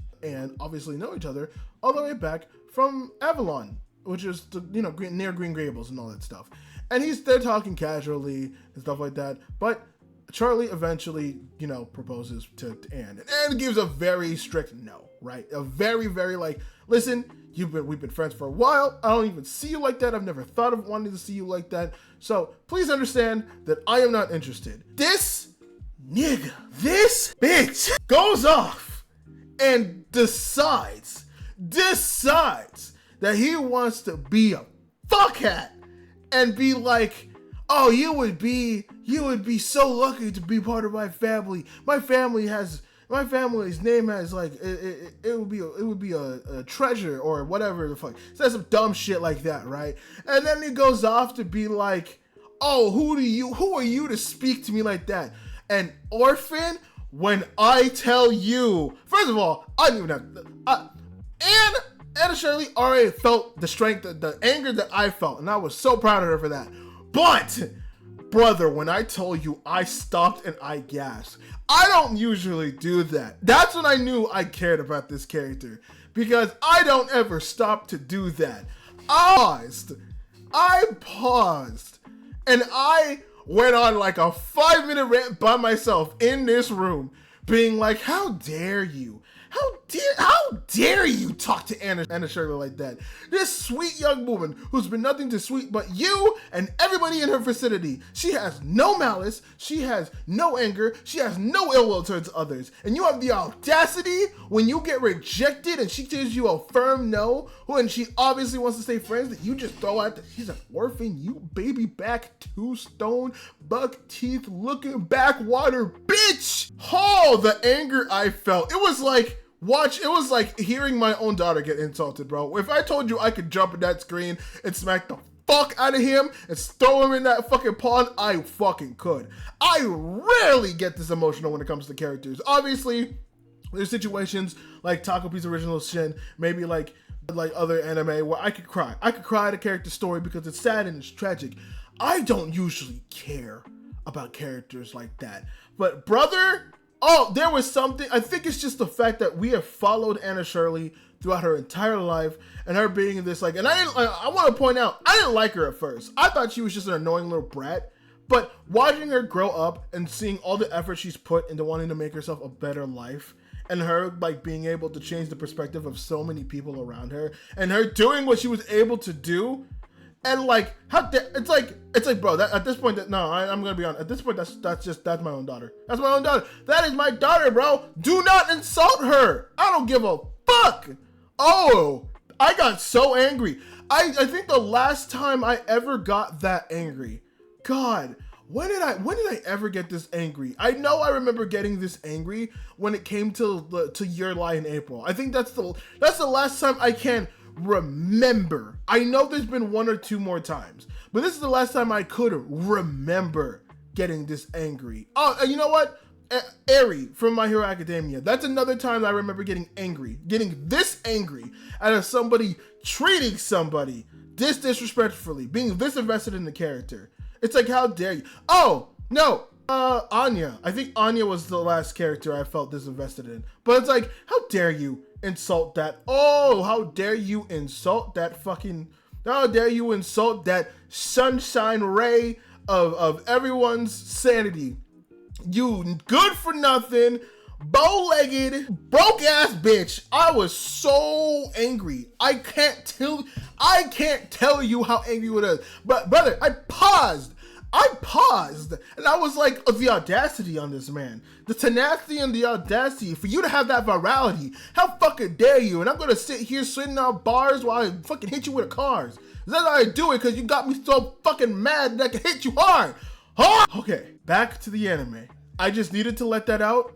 obviously know each other all the way back from Avalon, which is near Green Gables and all that stuff. And they're talking casually and stuff like that. But Charlie eventually, proposes to Anne. And Anne gives a very strict no, right? A very, very listen, we've been friends for a while. I don't even see you like that. I've never thought of wanting to see you like that. So please understand that I am not interested. This bitch goes off and decides that he wants to be a fuckhead and be like, oh, you would be so lucky to be part of my family. My family's name has like it would be a treasure or whatever the fuck. Says some dumb shit like that, right? And then he goes off to be like, oh, who are you to speak to me like that? And orphan, when I tell you, first of all, I don't even have and Shirley already felt the strength, the anger that I felt, and I was so proud of her for that. But, brother, when I told you I stopped and I gasped, I don't usually do that. That's when I knew I cared about this character, because I don't ever stop to do that. I paused, and I went on like a 5-minute rant by myself in this room, being like, how dare you? How dare you talk to Anna Shirley like that? This sweet young woman who's been nothing to sweet but you and everybody in her vicinity. She has no malice. She has no anger. She has no ill will towards others. And you have the audacity when you get rejected and she tells you a firm no, and she obviously wants to stay friends, that you just throw out that she's an orphan, you baby back, 2-stone, buck teeth looking backwater bitch. Oh, the anger I felt. It was like hearing my own daughter get insulted, bro. If I told you I could jump in that screen and smack the fuck out of him and throw him in that fucking pond, I fucking could. I rarely get this emotional when it comes to characters. Obviously, there's situations like Takopi's original Shin, maybe like other anime where I could cry. I could cry at a character story because it's sad and it's tragic. I don't usually care about characters like that. But brother, oh, there was something. I think it's just the fact that we have followed Anna Shirley throughout her entire life, and her being this like, and I want to point out, I didn't like her at first. I thought she was just an annoying little brat, but watching her grow up and seeing all the effort she's put into wanting to make herself a better life, and her like being able to change the perspective of so many people around her, and her doing what she was able to do. And like, it's like, bro, at this point, I'm gonna be honest. At this point, that's my own daughter. That's my own daughter. That is my daughter, bro. Do not insult her. I don't give a fuck. Oh, I got so angry. I think the last time I ever got that angry, God, when did I ever get this angry? I know I remember getting this angry when it came to Your Lie in April. I think that's the last time I can remember. I know there's been one or two more times, but this is the last time I could remember getting this angry. Oh, and you know what? Eri from My Hero Academia. That's another time I remember getting this angry out of somebody treating somebody this disrespectfully, being this invested in the character. It's like, how dare you? Oh, no. Anya. I think Anya was the last character I felt disinvested in. But it's like, how dare you insult that? Oh, how dare you insult that how dare you insult that sunshine ray of everyone's sanity? You good for nothing, bow-legged, broke-ass bitch. I was so angry. I can't tell you how angry it was. But brother, I paused, and I was like, oh, the audacity on this man, the tenacity and the audacity for you to have that virality. How fucking dare you? And I'm gonna sit here sitting out bars while I fucking hit you with cars. That's how I do it, because you got me so fucking mad that I can hit you hard. Huh? Okay, back to the anime. I just needed to let that out.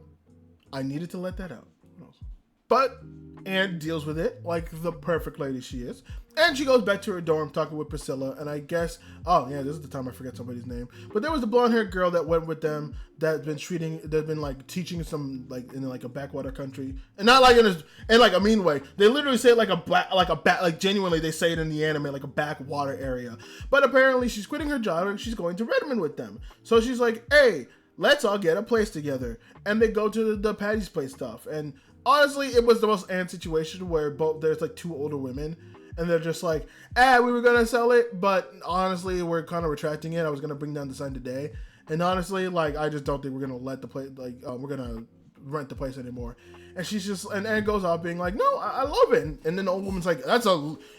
But Anne deals with it like the perfect lady she is. And she goes back to her dorm talking with Priscilla. And I guess, oh yeah, this is the time I forget somebody's name. But there was the blonde haired girl that went with them that's been like teaching some like in like a backwater country. And not like in like a mean way. They literally say it like genuinely they say it in the anime, like a backwater area. But apparently she's quitting her job and she's going to Redmond with them. So she's like, hey, let's all get a place together. And they go to the Patty's Place stuff. And honestly, it was the most Anne situation where there's like two older women. And they're just like, we were going to sell it. But honestly, we're kind of retracting it. I was going to bring down the sign today. And honestly, like, I just don't think we're going to let the place, like, we're going to rent the place anymore. And she's just, and Anne goes off being like, no, I love it. And then the old woman's like,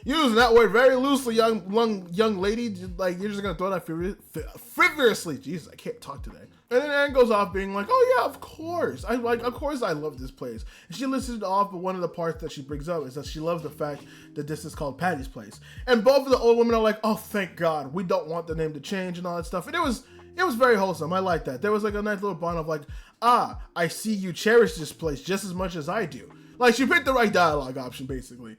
using that word very loosely, young lady. Like, you're just going to throw that frivolously. Jesus, I can't talk today. And then Anne goes off being like, oh yeah, of course I love this place. And she listed it off, but one of the parts that she brings up is that she loves the fact that this is called Patty's place. And both of the old women are like, oh, thank God, we don't want the name to change and all that stuff. And it was very wholesome. I like that. There was like a nice little bond of like, I see you cherish this place just as much as I do. Like, she picked the right dialogue option, basically.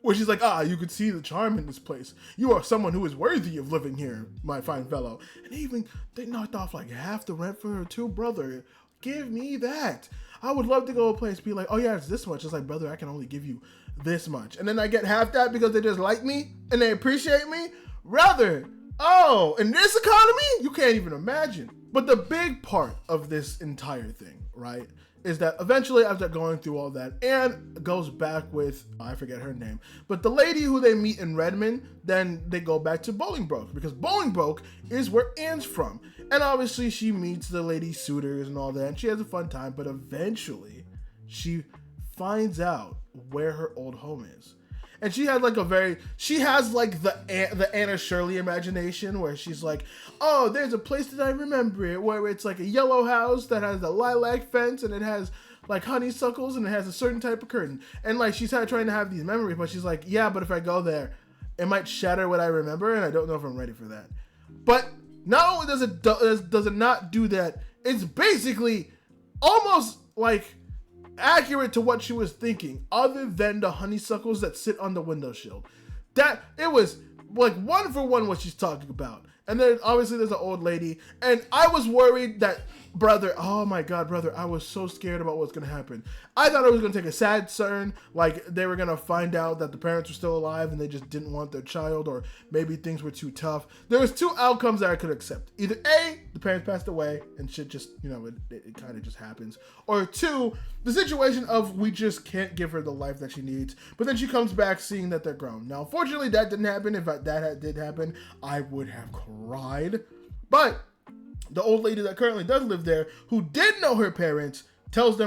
Where she's like, you could see the charm in this place. You are someone who is worthy of living here, my fine fellow. And they knocked off like half the rent for her too, brother. Give me that. I would love to go to a place and be like, oh yeah, it's this much. It's like, brother, I can only give you this much. And then I get half that because they just like me and they appreciate me. Rather, in this economy, you can't even imagine. But the big part of this entire thing, right, is that eventually after going through all that, Anne goes back with, I forget her name, but the lady who they meet in Redmond, then they go back to Bolingbroke, because Bolingbroke is where Anne's from. And obviously she meets the lady suitors and all that, and she has a fun time, but eventually she finds out where her old home is. And she has like the Anna Shirley imagination where she's like, oh, there's a place that I remember it where it's like a yellow house that has a lilac fence and it has like honeysuckles and it has a certain type of curtain. And like she's trying to have these memories, but she's like, yeah, but if I go there, it might shatter what I remember and I don't know if I'm ready for that. But not only does it not do that, it's basically almost like accurate to what she was thinking, other than the honeysuckles that sit on the window shield. That it was like one for one what she's talking about. And then obviously there's an old lady, and I was worried that oh my God, brother, I was so scared about what's gonna happen. I thought it was gonna take a sad turn, like they were gonna find out that the parents were still alive and they just didn't want their child, or maybe things were too tough. There was two outcomes that I could accept. Either A, the parents passed away and shit just, it kind of just happens. Or two, the situation of we just can't give her the life that she needs, but then she comes back seeing that they're grown. Now, unfortunately, that didn't happen. If that did happen, I would have cried. But the old lady that currently does live there, who did know her parents, tells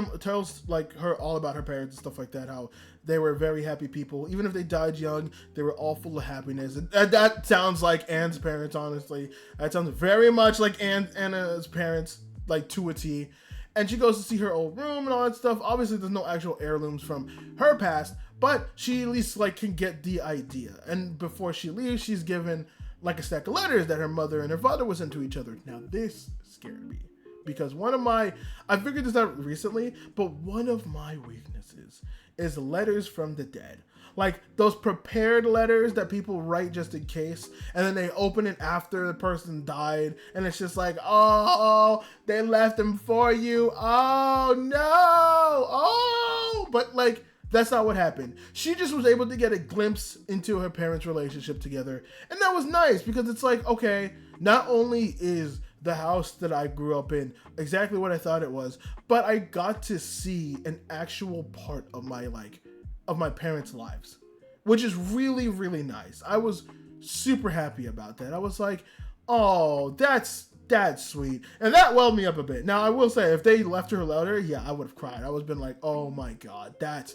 like her all about her parents and stuff like that, how they were very happy people. Even if they died young, they were all full of happiness. And that sounds like Anne's parents, honestly. That sounds very much like Anna's parents, like to a T. And she goes to see her old room and all that stuff. Obviously, there's no actual heirlooms from her past, but she at least like can get the idea. And before she leaves, she's given like a stack of letters that her mother and her father was into each other. Now this scared me because I figured this out recently, but one of my weaknesses is letters from the dead. Like those prepared letters that people write just in case, and then they open it after the person died, and it's just like, oh, they left them for you. Oh no. Oh, but like, that's not what happened. She just was able to get a glimpse into her parents' relationship together. And that was nice because it's like, okay, not only is the house that I grew up in exactly what I thought it was, but I got to see an actual part of my parents' lives, which is really, really nice. I was super happy about that. I was like, oh, that's sweet. And that welled me up a bit. Now, I will say, if they left her a letter, yeah, I would have cried. I would have been like, oh my God, that's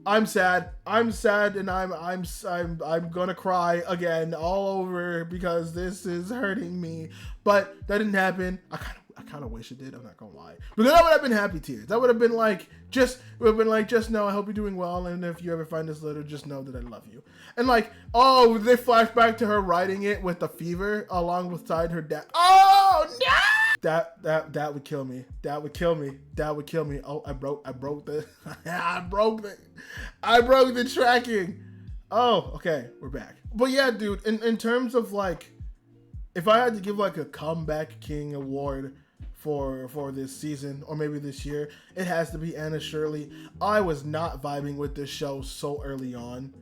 I'm sad, and I'm gonna cry again all over because this is hurting me. But that didn't happen. I kind of wish it did. I'm not gonna lie, because that would have been happy tears. That would have been like just know I hope you're doing well, and if you ever find this letter, just know that I love you. And like, oh, they flash back to her writing it with the fever alongside her dad. Oh no! That would kill me. That would kill me. Oh, I broke the I broke the tracking. Oh, okay, we're back. But yeah, dude, in terms of like, if I had to give like a comeback king award for this season or maybe this year, it has to be Anna Shirley. I was not vibing with this show so early on.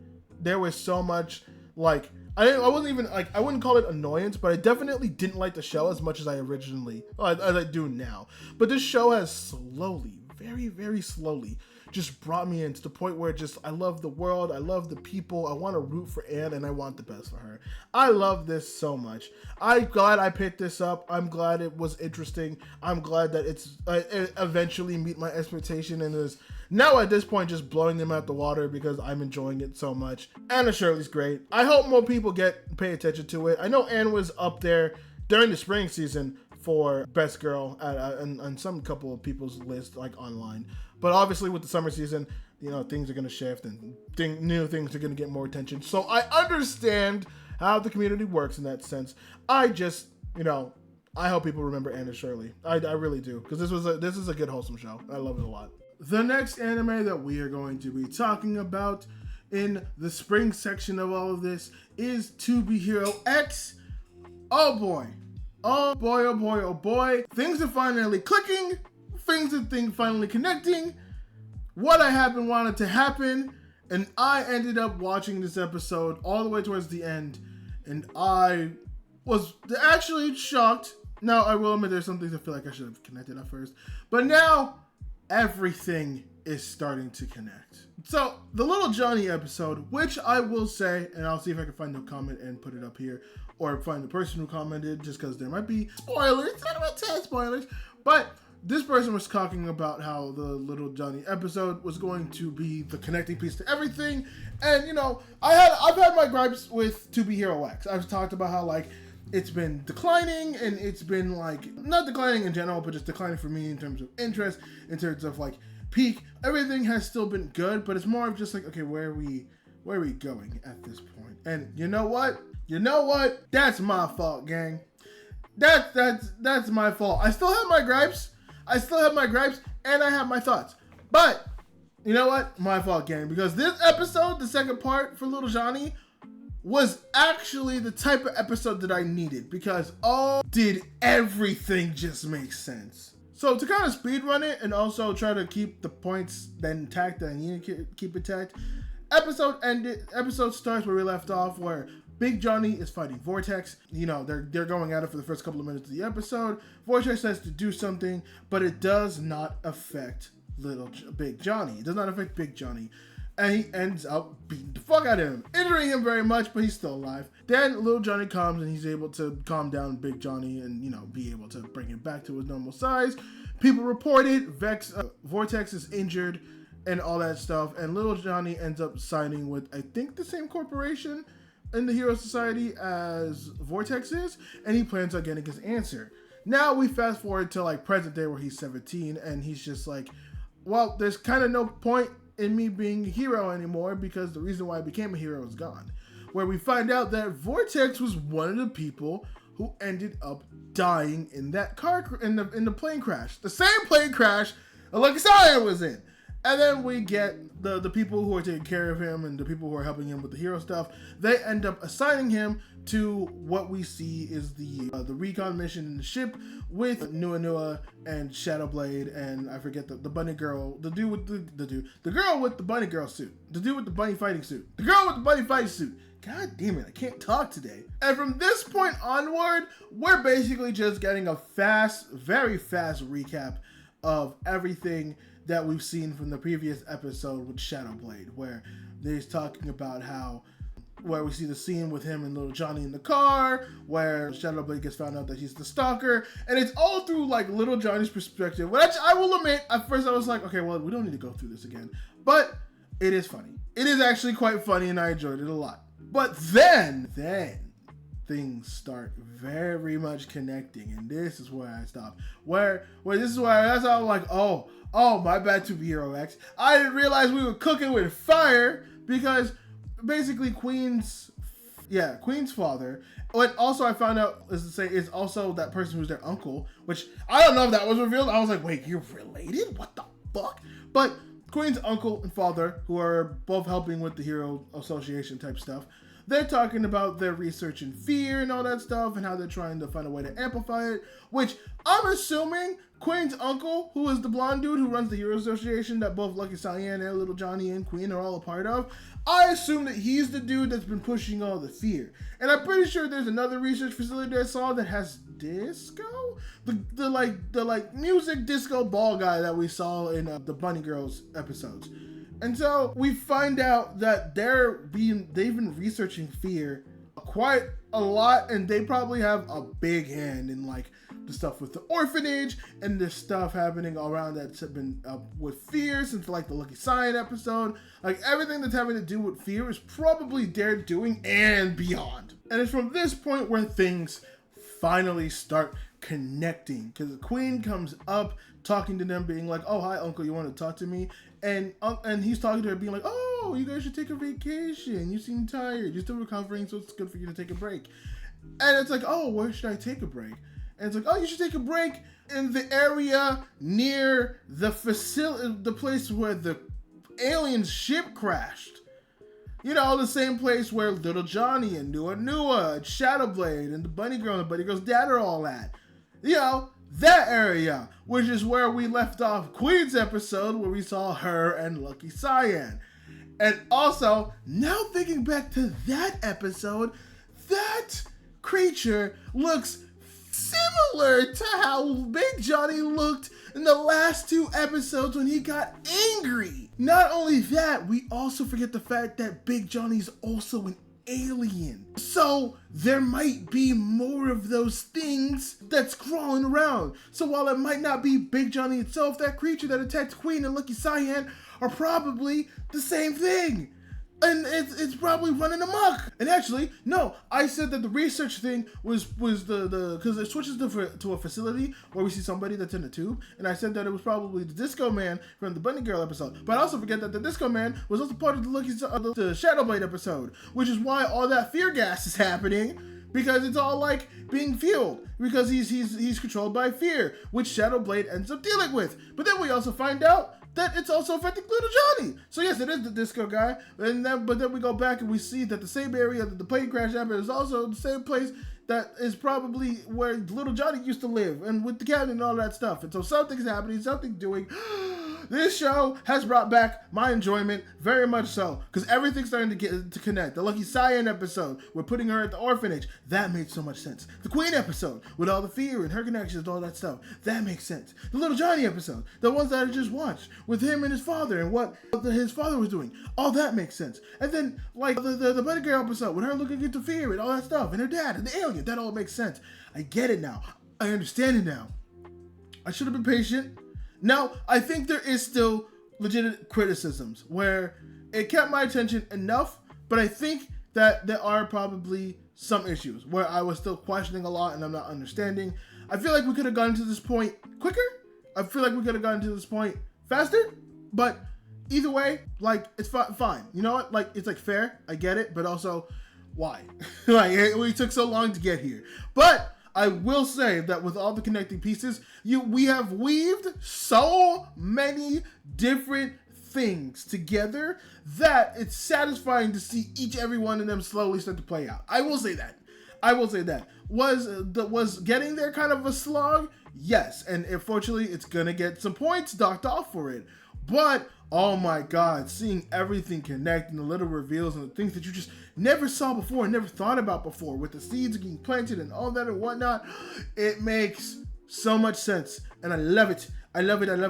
There was so much like, I wasn't even like, I wouldn't call it annoyance, but I definitely didn't like the show as much as I do now. But this show has slowly, very, very slowly, just brought me in to the point where I love the world, I love the people, I want to root for Anne, and I want the best for her. I love this so much. I'm glad I picked this up. I'm glad it was interesting. I'm glad that it eventually meet my expectation and is now at this point just blowing them out the water because I'm enjoying it so much. Anna Shirley's great. I hope more people pay attention to it. I know Anne was up there during the spring season for best girl on some couple of people's list, like online. But obviously with the summer season, you know, things are going to shift and new things are going to get more attention. So I understand how the community works in that sense. I just, you know, I hope people remember Anna Shirley. I really do, because this is a good wholesome show. I love it a lot. The next anime that we are going to be talking about in the spring section of all of this is To Be Hero X. Oh boy. Oh boy, oh boy, oh boy. Things are finally clicking. Things are finally connecting. What I have been wanting to happen. And I ended up watching this episode all the way towards the end. And I was actually shocked. Now, I will admit there's some things I feel like I should have connected at first. But now, everything is starting to connect. So, the Little Johnny episode, which I will say, and I'll see if I can find no comment and put it up here, or find the person who commented, just because there might be spoilers. Not about 10 spoilers. But this person was talking about how the Little Johnny episode was going to be the connecting piece to everything. And, you know, I've had my gripes with To Be Hero X. I've talked about how, like, it's been declining, and it's been, like, not declining in general, but just declining for me in terms of interest, in terms of, like, peak. Everything has still been good, but it's more of just like, okay, where are we going at this point? And you know what? That's my fault, gang. That's my fault. I still have my gripes, and I have my thoughts. But, you know what? My fault, gang. Because this episode, the second part for Little Johnny, was actually the type of episode that I needed. Because, oh, did everything just make sense. So, to kind of speedrun it, and also try to keep the points intact that I need to keep intact, episode starts where we left off, where Big Johnny is fighting Vortex. You know, they're going at it for the first couple of minutes of the episode. Vortex has to do something, but it does not affect Big Johnny. It does not affect Big Johnny. And he ends up beating the fuck out of him, injuring him very much, but he's still alive. Then Little Johnny comes and he's able to calm down Big Johnny and, you know, be able to bring him back to his normal size. People report it. Vortex is injured and all that stuff. And Little Johnny ends up signing with, I think, the same corporation in the Hero Society as Vortex is, and he plans on getting his answer. Now we fast forward to, like, present day, where he's 17, and he's just like, well, there's kind of no point in me being a hero anymore, because the reason why I became a hero is gone. Where we find out that Vortex was one of the people who ended up dying in that car, in the plane crash, the same plane crash Alexia was in. And then we get the people who are taking care of him and the people who are helping him with the hero stuff. They end up assigning him to what we see is the recon mission in the ship with Nua and Shadowblade and I forget the bunny girl, the girl with the bunny girl suit, the dude with the bunny fighting suit, the girl with the bunny fighting suit. God damn it, I can't talk today. And from this point onward, we're basically just getting a very fast recap of everything that we've seen from the previous episode with Shadowblade, where he's talking about where we see the scene with him and Little Johnny in the car, where Shadowblade gets found out that he's the stalker, and it's all through, like, Little Johnny's perspective, which I will admit, at first I was like, okay, well, we don't need to go through this again, but it is funny. It is actually quite funny, and I enjoyed it a lot. But then things start very much connecting, and this is where I stopped. Where this is where that's how I'm like, oh, my bad, To Be Hero X. I didn't realize we were cooking with fire, because basically Queen's father. What also I found out is also that person who's their uncle, which I don't know if that was revealed. I was like, wait, you're related? What the fuck? But Queen's uncle and father, who are both helping with the Hero Association type stuff, they're talking about their research in fear and all that stuff and how they're trying to find a way to amplify it, which I'm assuming Queen's uncle, who is the blonde dude who runs the Hero Association that both Lucky Cyan and Little Johnny and Queen are all a part of, I assume that he's the dude that's been pushing all the fear. And I'm pretty sure there's another research facility that I saw that has disco? The music disco ball guy that we saw in the Bunny Girls episodes. And so we find out that they've been researching fear quite a lot, and they probably have a big hand in, like, the stuff with the orphanage and the stuff happening around that's been with fear since, like, the Lucky Cyan episode. Like, everything that's having to do with fear is probably their doing and beyond. And it's from this point where things finally start connecting, because the queen comes up talking to them, being like, oh, hi uncle, you want to talk to me? And he's talking to her being like, oh, you guys should take a vacation, you seem tired, you're still recovering, so it's good for you to take a break. And it's like, oh, where should I take a break? And it's like, oh, you should take a break in the area near the facility, the place where the alien ship crashed. You know, the same place where Little Johnny and Nua Nua and Shadowblade and the Bunny Girl and the Bunny Girl's dad are all at. You know, that area, which is where we left off Queen's episode, where we saw her and Lucky Cyan. And also, now thinking back to that episode, that creature looks similar to how Big Johnny looked in the last 2 episodes when he got angry. Not only that, we also forget the fact that Big Johnny's also an alien. So there might be more of those things that's crawling around. So while it might not be Big Johnny itself, that creature that attacked Queen and Lucky Cyan are probably the same thing. And it's probably running amok. And actually, no, I said that the research thing was the because it switches to a facility where we see somebody that's in a tube. And I said that it was probably the Disco Man from the Bunny Girl episode. But I also forget that the Disco Man was also part of the Shadowblade episode, which is why all that fear gas is happening. Because it's all like being fueled. Because he's controlled by fear, which Shadowblade ends up dealing with. But then we also find out that it's also affecting Little Johnny. So yes, it is the disco guy. But then we go back and we see that the same area that the plane crash happened is also the same place that is probably where Little Johnny used to live, and with the cabin and all that stuff. And so something's happening, something's doing. This show has brought back my enjoyment very much so, because everything's starting to connect. The Lucky Cyan episode, we're putting her at the orphanage. That made so much sense. The Queen episode, with all the fear and her connections and all that stuff, that makes sense. The Little Johnny episode, the ones that I just watched, with him and his father and what his father was doing, all that makes sense. And then, like, the Bunny Girl episode, with her looking into fear and all that stuff, and her dad and the alien, that all makes sense. I get it now. I understand it now. I should have been patient. Now, I think there is still legitimate criticisms where it kept my attention enough, but I think that there are probably some issues where I was still questioning a lot and I'm not understanding. I feel like we could have gotten to this point quicker. I feel like we could have gotten to this point faster, but either way, like, it's fine. You know what? Like, it's like fair. I get it, but also, why? Like, we took so long to get here. But I will say that with all the connecting pieces, we have weaved so many different things together that it's satisfying to see every one of them slowly start to play out. I will say that. Was getting there kind of a slog? Yes, and unfortunately, it's gonna get some points docked off for it. But oh my God, seeing everything connect and the little reveals and the things that you just never saw before and never thought about before, with the seeds getting planted and all that and whatnot, it makes so much sense, and I love it. I love it. I'm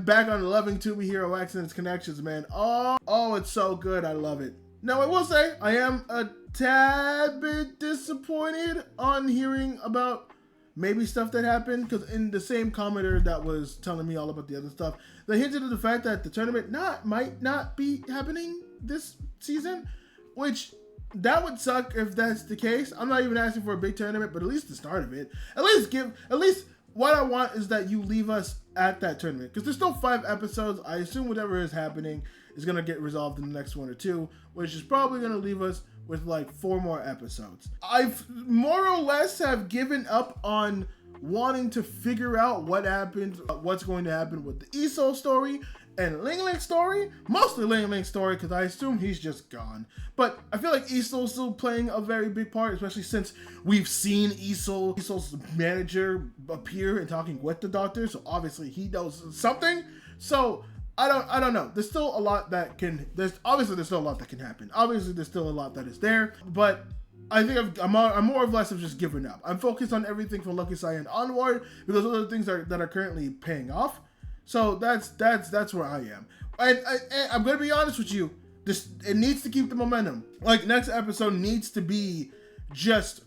back on loving Tubi Hero X and its connections, man. Oh, it's so good. I love it. Now, I will say, I am a tad bit disappointed on hearing about maybe stuff that happened, because in the same commenter that was telling me all about the other stuff, they hinted at the fact that the tournament might not be happening this season, which that would suck if that's the case. I'm not even asking for a big tournament, but at least the start of it. At least what I want is that you leave us at that tournament, because there's still 5 episodes. I assume whatever is happening is going to get resolved in the next 1 or 2, which is probably going to leave us with like 4 more episodes. I've more or less have given up on wanting to figure out what's going to happen with the Iso story and Ling Ling's story. Mostly Ling Ling's story, because I assume he's just gone. But I feel like Iso's still playing a very big part, especially since we've seen Iso's manager appear and talking with the doctor, so obviously he knows something. So I don't know. There's still a lot that can happen. Obviously there's still a lot that is there, but I think I'm more or less of just giving up. I'm focused on everything from Lucky Cyan onward, because those are the things that are currently paying off. So that's where I am. And I'm gonna be honest with you. It needs to keep the momentum. Like, next episode needs to be just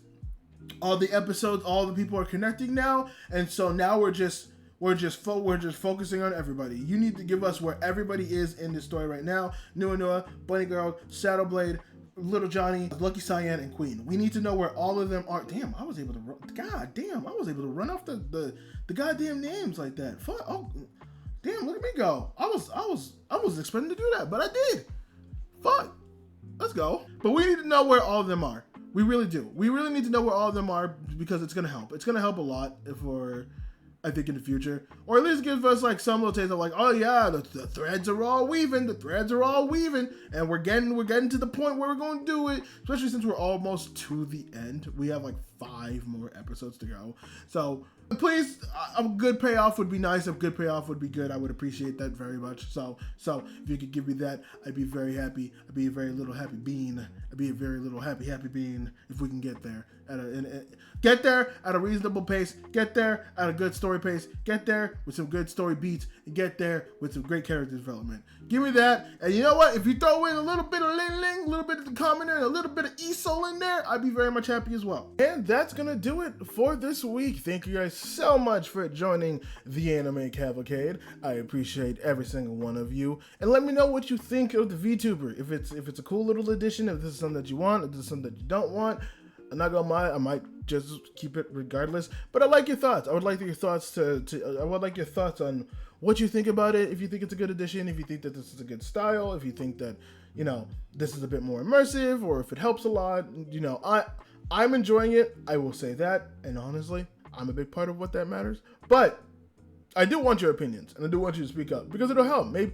all the episodes, all the people are connecting now, and so now we're just focusing on everybody. You need to give us where everybody is in this story right now. Nua Nua, Bunny Girl, Shadowblade, Little Johnny, Lucky Cyan, and Queen. We need to know where all of them are. Damn, I was able to run off the goddamn names like that. Fuck. Oh, damn, look at me go. I was expecting to do that, but I did. Fuck. Let's go. But we need to know where all of them are. We really do. We really need to know where all of them are because it's gonna help. It's gonna help a lot for, I think, in the future, or at least give us like some little taste of like, oh yeah, the threads are all weaving, and we're getting to the point where we're going to do it. Especially since we're almost to the end. We have like 5 more episodes to go. So please, a good payoff would be nice. A good payoff would be good. I would appreciate that very much. So if you could give me that, I'd be very happy. I'd be a very little happy bean. I'd be a very little happy bean if we can get there get there at a reasonable pace. Get there at a good story pace. Get there with some good story beats. And get there with some great character development. Give me that. And you know what? If you throw in a little bit of Ling, a little bit of the commenter, and a little bit of Isol in there, I'd be very much happy as well. And that's gonna do it for this week. Thank you guys so much for joining the Anime Cavalcade. I appreciate every single one of you. And let me know what you think of the Vtuber. If it's a cool little addition, if this is something that you want, if this is something that you don't want. I'm not gonna lie, I might just keep it regardless. But I like your thoughts. I would like your thoughts I would like your thoughts on what you think about it. If you think it's a good addition, if you think that this is a good style, if you think that, you know, this is a bit more immersive, or if it helps a lot. You know, I'm enjoying it. I will say that, and honestly, I'm a big part of what that matters. But I do want your opinions, and I do want you to speak up because it'll help. Maybe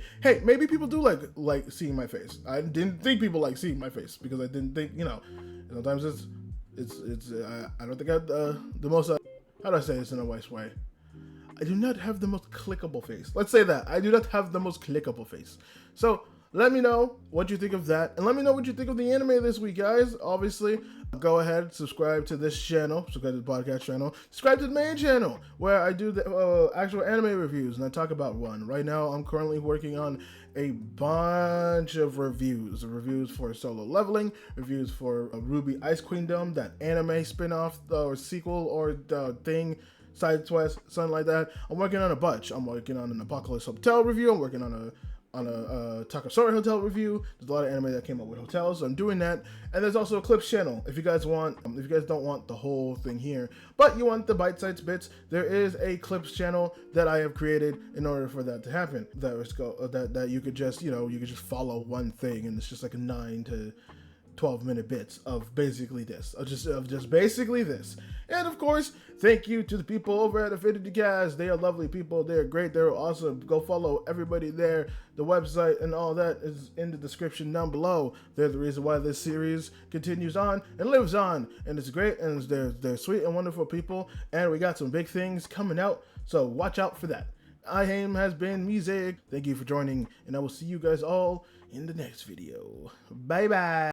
people do like seeing my face. I didn't think people like seeing my face because I didn't think, you know, sometimes I don't think I have the most, how do I say this in a nice way? I do not have the most clickable face. Let's say that. I do not have the most clickable face. So let me know what you think of that. And let me know what you think of the anime this week, guys. Obviously, go ahead, subscribe to this channel, subscribe to the podcast channel, subscribe to the main channel where I do the actual anime reviews and I talk about one. Right now, I'm currently working on a bunch of reviews for Solo Leveling, reviews for Ruby Ice Queendom, that anime spin-off or sequel or thing, side quest, something like that. I'm working on a bunch. I'm working on an Apocalypse Hotel review. I'm working on a Takasori Hotel review. There's a lot of anime that came up with hotels, so I'm doing that. And there's also a clips channel if you guys want, if you guys don't want the whole thing here, but you want the bite-sized bits, there is a clips channel that I have created in order for that to happen. That you could just, you know, you could just follow one thing, and it's just like a 9 to 12-minute bits of basically this, of just basically this. And of course, thank you to the people over at Infinitycast. They are lovely people. They're great. They're awesome. Go follow everybody there. The website and all that is in the description down below. They're the reason why this series continues on and lives on. And it's great. And they're sweet and wonderful people. And we got some big things coming out. So watch out for that. Has been Music. Thank you for joining. And I will see you guys all in the next video. Bye bye.